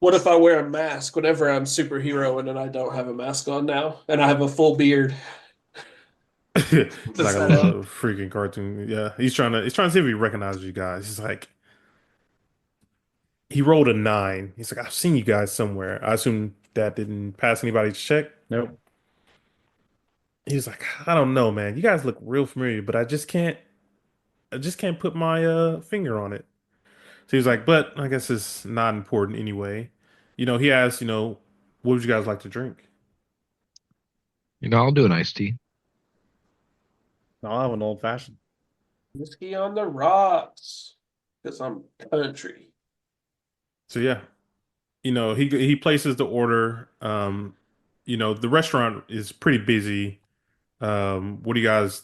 What if I wear a mask whenever I'm superhero and I don't have a mask on now and I have a full beard? It's like Does a that little help? freaking cartoon. Yeah, he's trying to see if he recognizes you guys. He's like, he rolled a 9. He's like, I've seen you guys somewhere. I assume that didn't pass anybody's check. Nope. He's like, I don't know, man. You guys look real familiar, but I just can't put my finger on it. So he's like, but I guess it's not important anyway. He asked, what would you guys like to drink? I'll do an iced tea. I'll have an old fashioned. Whiskey on the rocks. Because I'm country. So yeah, he places the order. The restaurant is pretty busy. What are you guys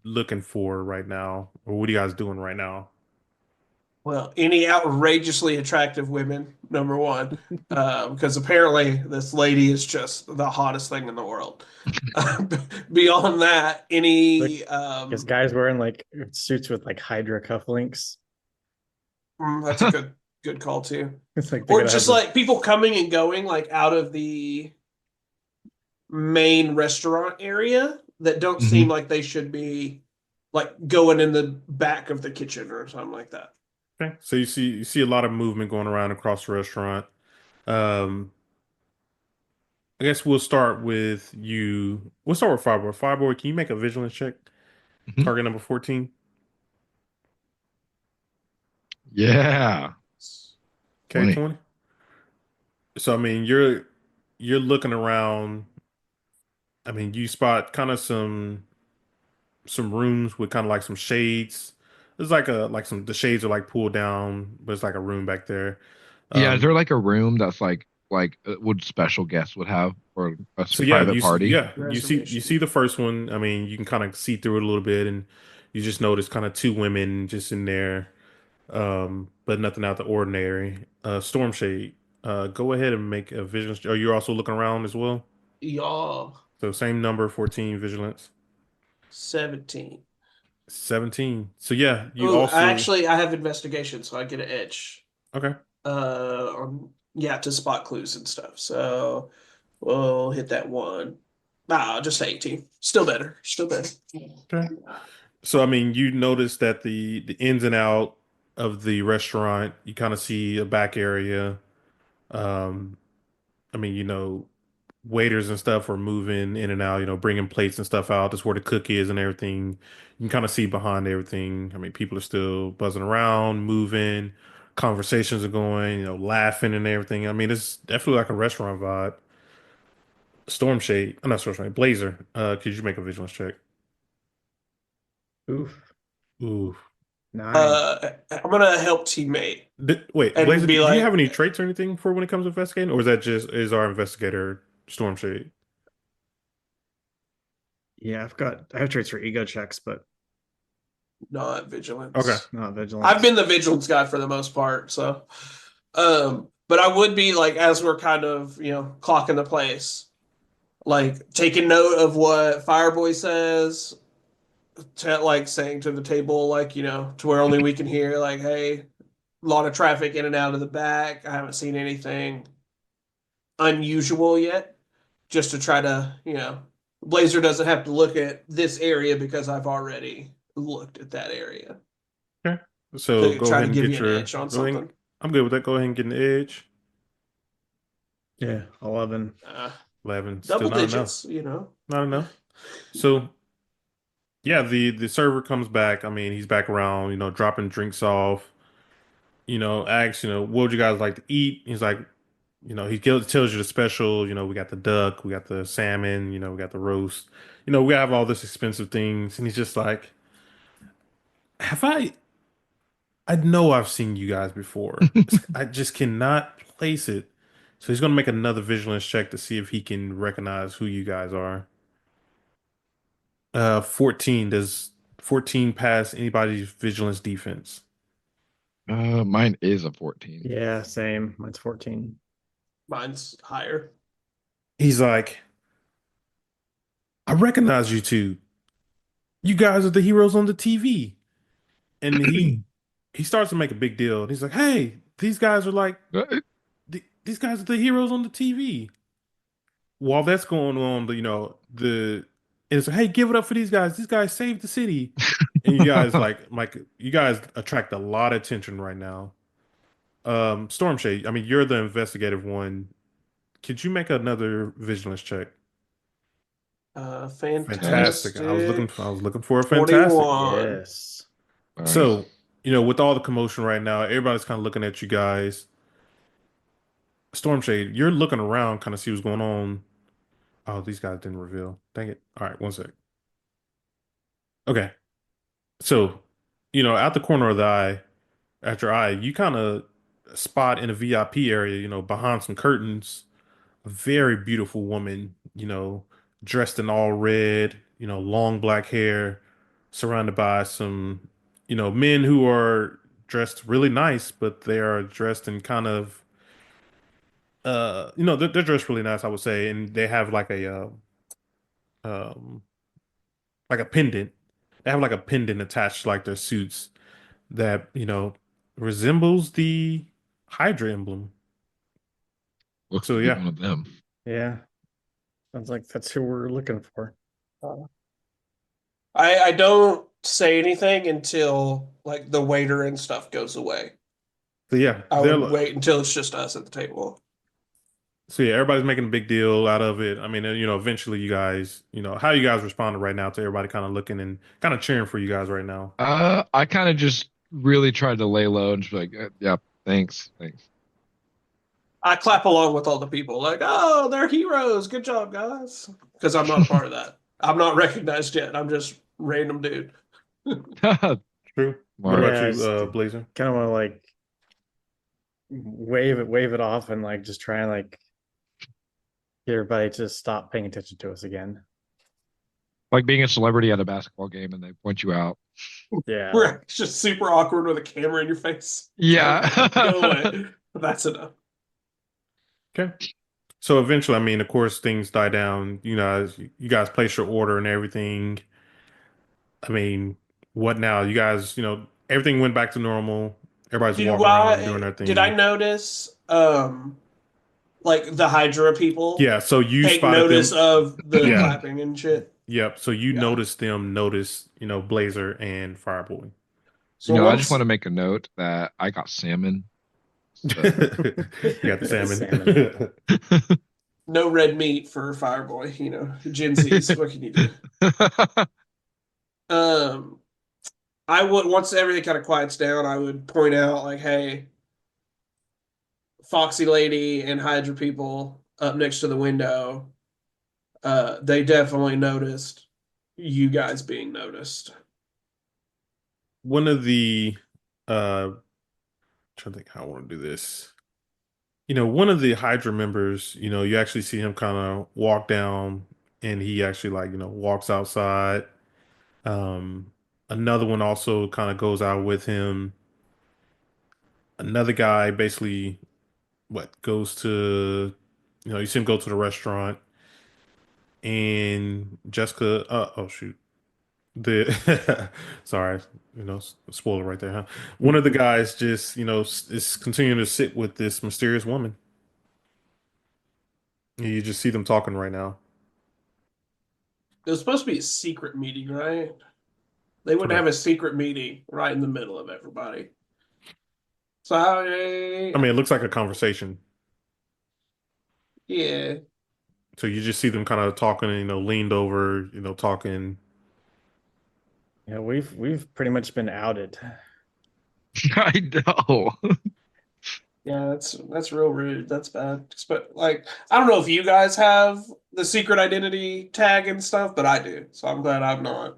looking for right now? Or what are you guys doing right now? Well, any outrageously attractive women, number one, because apparently this lady is just the hottest thing in the world. Beyond that, Like, any this guy's wearing like suits with like Hydra cufflinks. that's a good call too. It's like they Or gotta have just the like people coming and going like out of the main restaurant area that don't seem Hmm. like they should be like going in the back of the kitchen or something like that. Okay. So you see a lot of movement going around across the restaurant. Um, I guess we'll start with you. We'll start with Fireboy. Fireboy, can you make a vigilance check? Hmm. Target number 14. Yeah. Okay, 20. 20. So I mean, you're looking around. I mean, you spot kind of some rooms with kind of like some shades. There's like some the shades are like pulled down, but it's like a room back there. Yeah, is Um, there like a room that's like would special guests would have for a so yeah, private party? you see the first one. I mean, you can kind of see through it a little bit, and you just notice kind of two women just in there, but nothing out the ordinary. Storm Shade, go ahead and make a vigilance. Are you also looking around as well? Y'all, So same number, 14 vigilance, 17. 17. So yeah, you Oh, also I have investigation, so I get an edge. okay. Yeah, to spot clues and stuff. So we'll hit that one. Nah, just 18. Still better. Still better. Okay. So I mean, you notice that the ins and out of the restaurant, you kind of see a back area. Um, I mean, waiters and stuff are moving in and out, bringing plates and stuff out. That's where the cook is and everything. You can kind of see behind everything. I mean, people are still buzzing around, moving, conversations are going, laughing and everything. I mean, it's definitely like a restaurant vibe. Storm Shade, I'm not Storm Shade, Blazer. Could you make a vigilance check? oof. Ooh. 9. I'm gonna help teammate Wait, and Blazer, be do you have like, any traits or anything for when it comes to investigating, or is that just is our investigator Storm Shade? Yeah, I have traits for ego checks, but Not vigilance. Okay. not vigilance. I've been the vigilance guy for the most part, so but I would be like as we're kind of, clocking the place, like taking note of what Fireboy says, like saying to the table, like, to where only we can hear, like, hey, a lot of traffic in and out of the back. I haven't seen anything unusual yet, just to try to, Blazer doesn't have to look at this area because I've already looked at that area. Okay. So To go try ahead to and give get you an your. edge on Go ahead. something. I'm good with that. Go ahead and get an edge. Yeah, 11. 11. Still Double not enough. digits, Not enough. So yeah, the server comes back. I mean, he's back around, dropping drinks off, asks, what would you guys like to eat? He's like, tells you the special, we got the duck, we got the salmon, we got the roast, we have all this expensive things. And he's just like, have I know I've seen you guys before. It's like, I just cannot place it. So he's gonna make another vigilance check to see if he can recognize who you guys are. 14. Does 14 pass anybody's vigilance defense? Mine is a 14. Yeah, same. Mine's 14. Mine's higher. He's like, I recognize you two. You guys are the heroes on the TV. And he starts to make a big deal. He's like, hey, these guys are like these guys are the heroes on the TV. While that's going on, the and it's like, hey, give it up for these guys. These guys saved the city. And you guys like you guys attract a lot of attention right now. Stormshade, I mean, you're the investigative one. Could you make another vigilance check? Fantastic. Fantastic. I was looking for a fantastic. 21. Yes. Nice. So, with all the commotion right now, everybody's kind of looking at you guys. Stormshade, you're looking around, kind of see what's going on. Oh, these guys didn't reveal. Dang it. All right, one sec. Okay. So, out the corner of the eye, at your eye, you kind of spot in a VIP area, behind some curtains, a very beautiful woman, dressed in all red, long black hair, surrounded by some, men who are dressed really nice, but they are dressed in kind of, they're dressed really nice, I would say, and they have um, like a pendant. They have like a pendant attached to like their suits that, resembles the Hydra emblem. Looks So to be yeah. one of them. Yeah. Sounds like that's who we're looking for. I don't say anything until like the waiter and stuff goes away. So yeah, I would wait until it's just us at the table. so yeah, everybody's making a big deal out of it. I mean, eventually you guys, how you guys responding right now to everybody kind of looking and kind of cheering for you guys right now. I kind of just really tried to lay low and just be like, yeah, thanks. I clap along with all the people, like, oh, they're heroes. Good job, guys. Because I'm not a part of that. I'm not recognized yet. I'm just random dude. True. What Mark. about Yeah, you, Blazer? Kind of want to like wave it off and like just try and like get everybody to stop paying attention to us again. Like being a celebrity at a basketball game and they point you out. Yeah. We're just super awkward with a camera in your face. Yeah. Go away. That's enough. Okay. So eventually, I mean, of course, things die down. You guys place your order and everything. I mean, what now? You guys, everything went back to normal. Everybody's Do walking around doing I their did I thing. notice like the Hydra people Yeah, so you take spotted notice them. of the Yeah. clapping and shit? Yep. So you Yeah. noticed them notice, Blazer and Fireboy. So I just once want to make a note that I got salmon. You So. got the salmon. Salmon. no red meat for Fireboy, Gen Z's, what can you do? Um I would once everything kind of quiets down, I would point out like, hey, Foxy Lady and Hydra people up next to the window, they definitely noticed you guys being noticed. One of the trying to think how I want to do this. One of the Hydra members, you actually see him kind of walk down and he actually like, walks outside. Um, Another one also kind of goes out with him. Another guy basically what goes to, you see him go to the restaurant, and Jessica, oh shoot. The sorry, spoiler right there, huh? One of the guys just, is continuing to sit with this mysterious woman. You just see them talking right now. It was supposed to be a secret meeting, right? They would have Correct. a secret meeting right in the middle of everybody. So, I, I mean, it looks like a conversation. yeah. So you just see them kind of talking, leaned over, talking. Yeah, we've pretty much been outed. I know. Yeah, that's real rude. That's bad. But like, I don't know if you guys have the secret identity tag and stuff, but I do. So I'm glad I'm not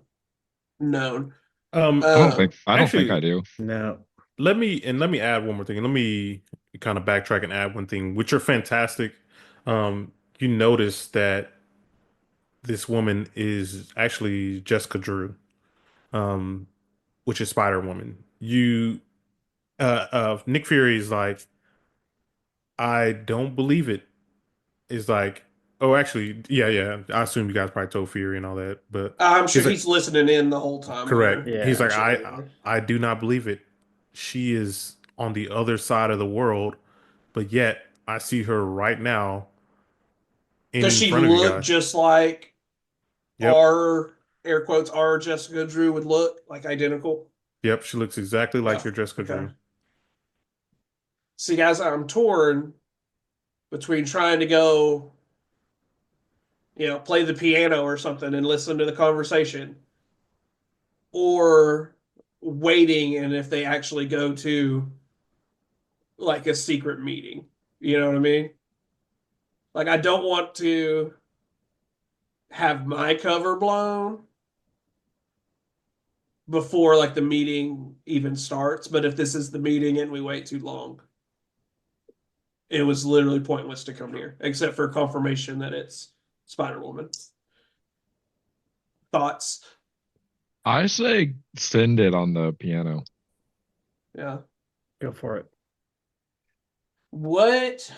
known. Um, I don't think I Actually, do. No. let me add one more thing. Let me kind of backtrack and add one thing, which are fantastic. You notice that this woman is actually Jessica Drew, um, which is Spider Woman. Nick Fury is like, I don't believe it. Is like, oh, actually, yeah, yeah. I assume you guys probably told Fury and all that, but I'm sure he's like, he's listening in the whole time correct. we're He's Yeah. like, chilling. I do not believe it. She is on the other side of the world, but yet I see her right now Does in she front of you look guys. just like Yep, our air quotes our Jessica Drew would look like identical? yep. She looks exactly like Oh, your Jessica okay. Drew. See, guys, I'm torn between trying to go, play the piano or something and listen to the conversation, or waiting and if they actually go to like a secret meeting. You know what I mean? Like, I don't want to have my cover blown before like the meeting even starts, but if this is the meeting and we wait too long, it was literally pointless to come here, except for confirmation that it's Spider Woman. Thoughts? I say send it on the piano. Yeah. Go for it. What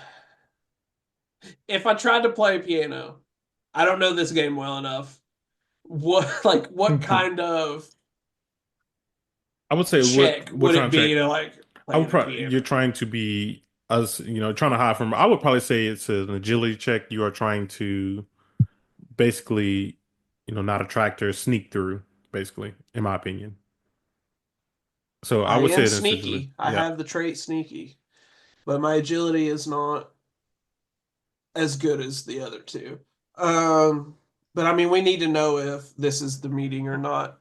if I tried to play piano? I don't know this game well enough. What kind of I would say check what would trying it to check. be to like I play would the probably you're piano? trying to be us, trying to hide from. I would probably say it's an agility check. You are trying to basically, not attract her, sneak through, basically, in my opinion. So I I would say am it essentially, sneaky. I yeah. have the trait sneaky, but my agility is not as good as the other two. Um, but I mean, we need to know if this is the meeting or not.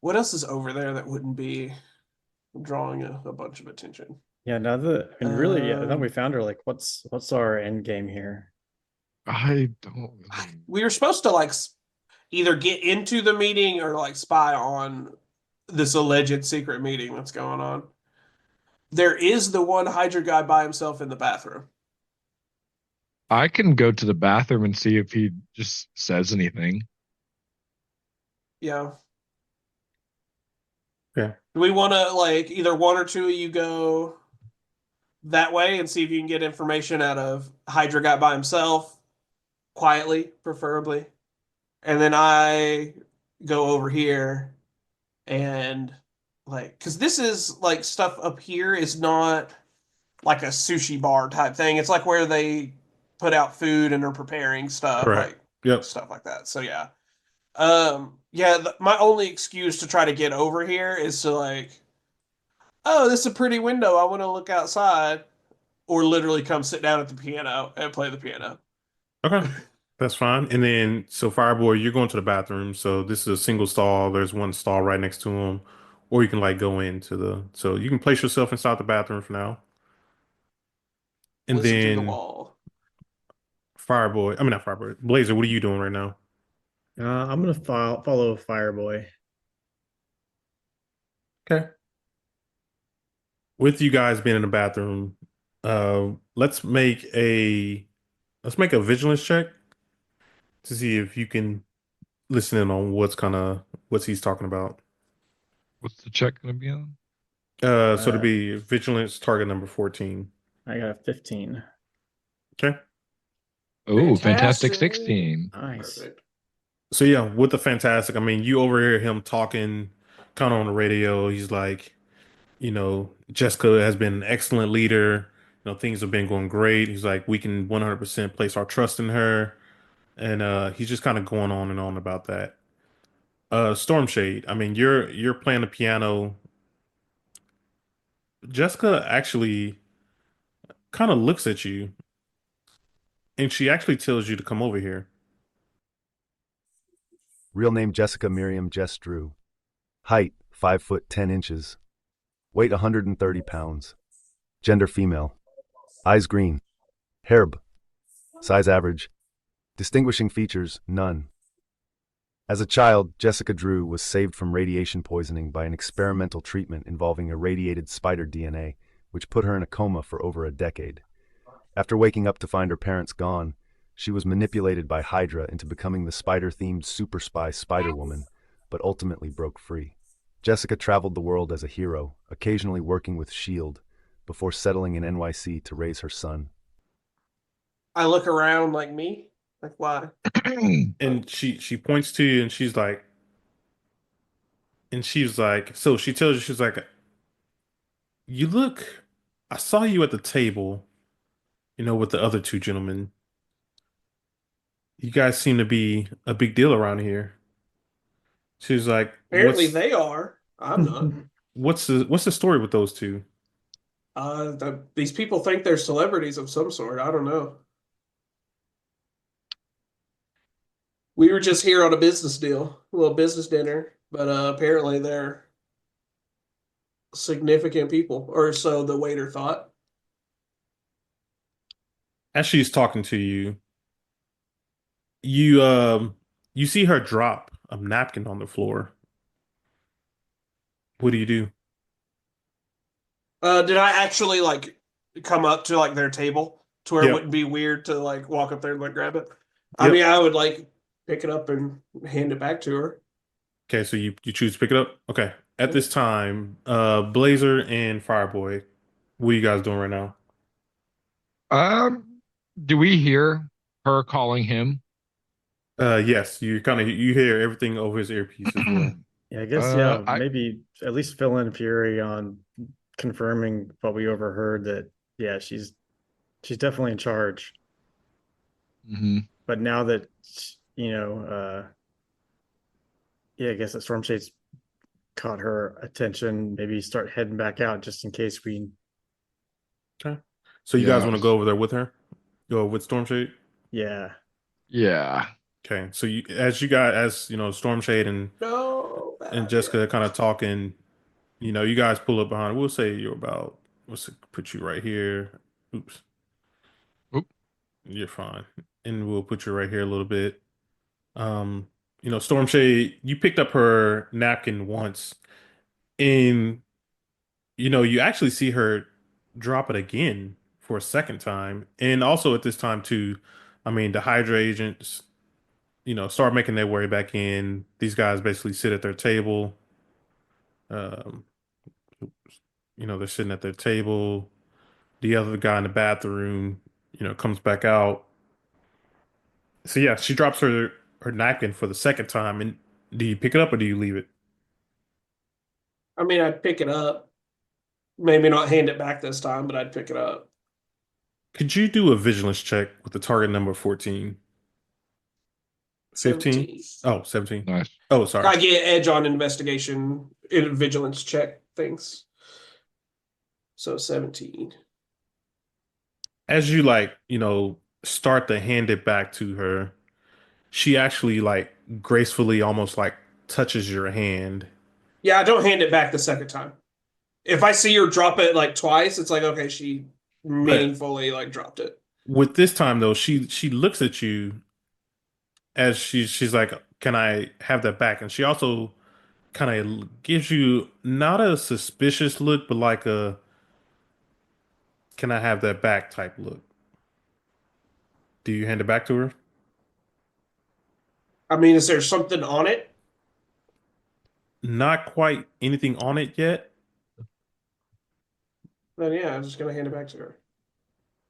What else is over there that wouldn't be drawing a bunch of attention? Yeah, now that I mean really, yeah, now that we Um, found her, like what's our end game here? I don't really. we were supposed to like either get into the meeting or like spy on this alleged secret meeting that's going on. There is the one Hydra guy by himself in the bathroom. I can go to the bathroom and see if he just says anything. Yeah. Yeah. Do we want to like either one or two of you go that way and see if you can get information out of Hydra guy by himself, quietly, preferably, and then I go over here and like, because this is like stuff up here is not like a sushi bar type thing. It's like where they put out food and are preparing stuff, Correct. like Yep. stuff like that. So yeah. Yeah, my only excuse to try to get over here is to like, oh, this is a pretty window. I want to look outside, or literally come sit down at the piano and play the piano. Okay. That's fine. And then, so Fireboy, you're going to the bathroom. So this is a single stall. There's one stall right next to him. Or you can like go into so you can place yourself inside the bathroom for now. And Listen through the then wall. Fireboy, I mean not Fireboy, Blazer, what are you doing right now? I'm gonna follow Fireboy. Okay. With you guys being in the bathroom, uh, let's make a let's make a vigilance check. to see if you can listen in on what's he's talking about. What's the check going to be on? So to be vigilance target number 14. I got a 15. Okay. Oh, fantastic Fantastic. 16. Nice. Perfect. So yeah, with the fantastic, I mean, you overhear him talking kind of on the radio. He's like, Jessica has been an excellent leader. Things have been going great. He's like, we can 100% place our trust in her. And he's just kind of going on and on about that. Stormshade, I mean, you're playing the piano. Jessica actually kind of looks at you and she actually tells you to come over here. Real name Jessica Miriam Jess Drew. Height 5 foot 10 inches. Weight 130 pounds. Gender female. Eyes green. Herb. Size average. Distinguishing features none. As a child, Jessica Drew was saved from radiation poisoning by an experimental treatment involving irradiated spider DNA, which put her in a coma for over a decade. After waking up to find her parents gone, she was manipulated by Hydra into becoming the spider-themed super spy Spider-Woman, but ultimately broke free. Jessica traveled the world as a hero, occasionally working with S.H.I.E.L.D., before settling in NYC to raise her son. I look around like me. Like why? And she points to you and she's like, so she tells you, she's like, you look, I saw you at the table, with the other two gentlemen. You guys seem to be a big deal around here. She's like, Apparently they are. I'm not. what's the story with those two? These people think they're celebrities of some sort. I don't know. We were just here on a business deal, a little business dinner, but apparently they're significant people, or so the waiter thought. As she's talking to you, you see her drop a napkin on the floor. What do you do? Did I actually like come up to like their table to where it Yep. wouldn't be weird to like walk up there and like grab it? I Yep. mean, I would like pick it up and hand it back to her. Okay, so you choose to pick it up? Okay. At this time, Blazer and Fireboy, what are you guys doing right now? Do we hear her calling him? Yes, you hear everything over his earpiece as well. Yeah, I guess, yeah, I maybe at least fill in Fury on confirming what we overheard that, yeah, she's definitely in charge. mhm. But now that, yeah, I guess that Storm Shade's caught her attention, maybe start heading back out just in case we, Okay. So you guys want to Yes. go over there with her? Go with Stormshade? yeah. Yeah. Okay. So Stormshade No, and bad idea. Jessica kind of talking, you guys pull up behind. We'll say you're about, put you right here. Oops, Oop. you're fine. And we'll put you right here a little bit. Um, Stormshade, you picked up her napkin once, and you actually see her drop it again for a second time. And also at this time too, I mean, the Hydra agents, start making their way back in. These guys basically sit at their table. Um, they're sitting at their table. The other guy in the bathroom, comes back out. So yeah, she drops her napkin for the second time. And do you pick it up or do you leave it? I mean, I'd pick it up. Maybe not hand it back this time, but I'd pick it up. Could you do a vigilance check with the target number 14? 15? 17. Oh, 17. Nice. Oh, sorry. I get edge on investigation in vigilance check things. So 17. As you start to hand it back to her, she actually gracefully almost touches your hand. Yeah, I don't hand it back the second time. If I see her drop it like twice, it's like okay, she But meaningfully like dropped it. with this time though, she looks at you as she's like, "Can I have that back?" And she also kind of gives you not a suspicious look, but like a "Can I have that back?" type look. Do you hand it back to her? I mean, is there something on it? Not quite anything on it yet. Then yeah, I'm just gonna hand it back to her.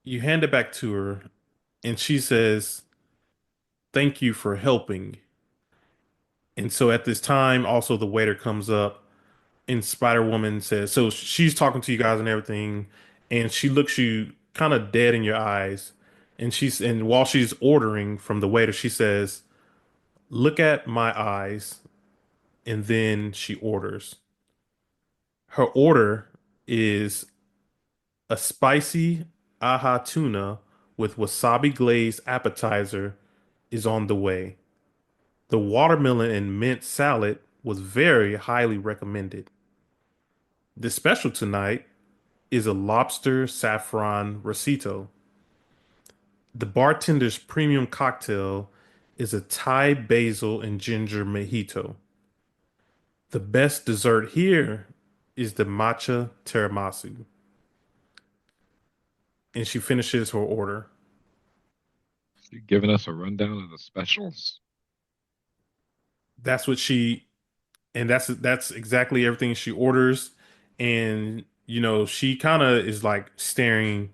You hand it back to her, and she says, "Thank you for helping." And so at this time, also the waiter comes up, and Spider Woman says, so she's talking to you guys and everything, and she looks you kind of dead in your eyes, and while she's ordering from the waiter, she says, "Look at my eyes," and then she orders. Her order is a spicy aha tuna with wasabi glazed appetizer is on the way. The watermelon and mint salad was very highly recommended. The special tonight is a lobster saffron rosito. The bartender's premium cocktail is a Thai basil and ginger mojito. The best dessert here is the matcha tiramisu. And she finishes her order. You giving us a rundown of the specials? That's what she, and that's exactly everything she orders. And she kind of is like staring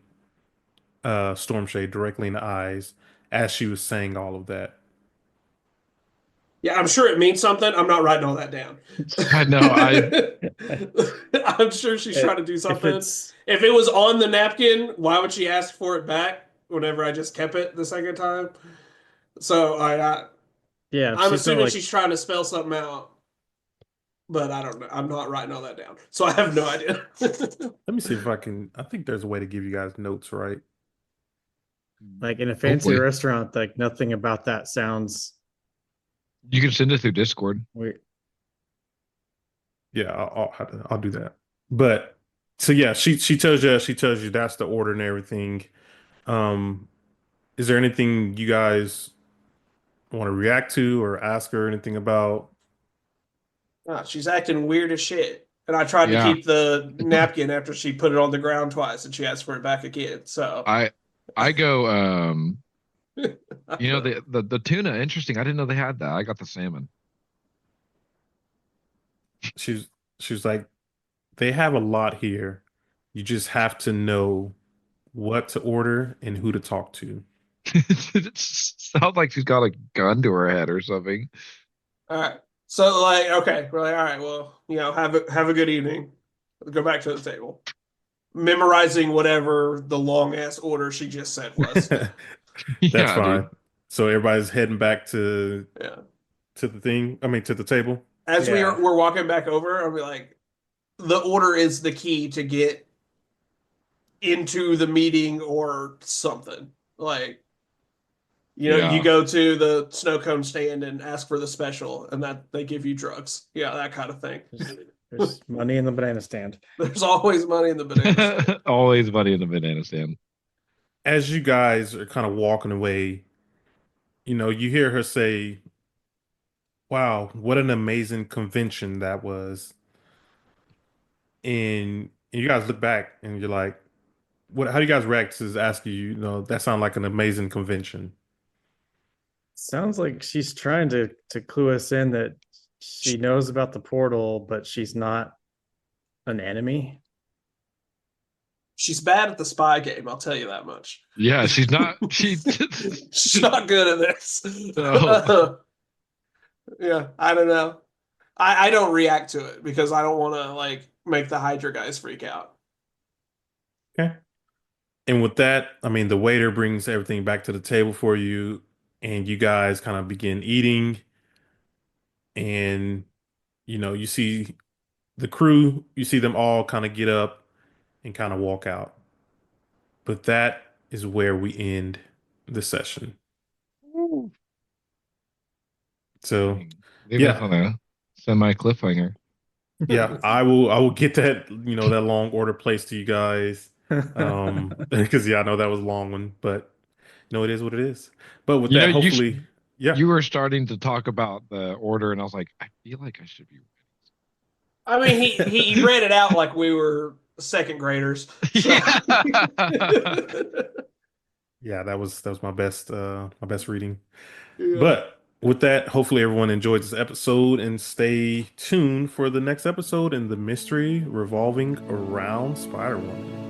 Stormshade directly in the eyes as she was saying all of that. Yeah, I'm sure it means something. I'm not writing all that down. I know. I'm sure she's trying to do If something. it's If it was on the napkin, why would she ask for it back whenever I just kept it the second time? So yeah, if I'm she's not assuming like she's trying to spell something out, but I don't know. I'm not writing all that down, so I have no idea. Let me see if I can. I think there's a way to give you guys notes, right? like in a fancy Hopefully. restaurant, like nothing about that sounds You can send it through Discord. weird. Yeah, I'll do that. But so yeah, she tells you that's the order and everything. Um, is there anything you guys want to react to or ask her anything about? She's acting weird as shit. And I tried to Yeah. keep the napkin after she put it on the ground twice and she asked for it back again. So I go the tuna, interesting. I didn't know they had that. I got the salmon. She's she's like, they have a lot here. You just have to know what to order and who to talk to. It sounds like she's got a gun to her head or something. all right. So like, okay, we're like, all right, well, have a good evening. Go back to the table. Memorizing whatever the long ass order she just said was. That's Yeah, fine. dude. So everybody's heading back to Yeah. the thing. I mean, to the table. As Yeah. we're walking back over, I'll be like, the order is the key to get into the meeting or something. Like, Yeah. you go to the snow cone stand and ask for the special, and that they give you drugs. Yeah, that kind of thing. There's money in the banana stand. There's always money in the banana stand. Always buddy in the banana stand. As you guys are kind of walking away, you hear her say, "Wow, what an amazing convention that was." And you guys look back and you're like, "What? How do you guys react to asking you? That sounds like an amazing convention." Sounds like she's trying to clue us in that she knows about the portal, but she's not an enemy. She's bad at the spy game, I'll tell you that much. Yeah, she's not. She's not good at this. No. Yeah, I don't know. I don't react to it because I don't want to like make the Hydra guys freak out. Okay. And with that, I mean, the waiter brings everything back to the table for you, and you guys kind of begin eating. And, you see the crew, you see them all kind of get up and kind of walk out. But that is where we end the session. So, Leaving us yeah, on a semi cliffhanger. yeah, I will get that, that long order placed to you guys. Because yeah, I know that was a long one, but it is what it is. But with You know, that, hopefully, yeah. you were starting to talk about the order, and I was like, I feel like I should be. I mean, he read it out like we were second graders. So. Yeah, that was my best reading. Yeah. But With that, hopefully everyone enjoyed this episode and stay tuned for the next episode in the mystery revolving around Spider-Woman.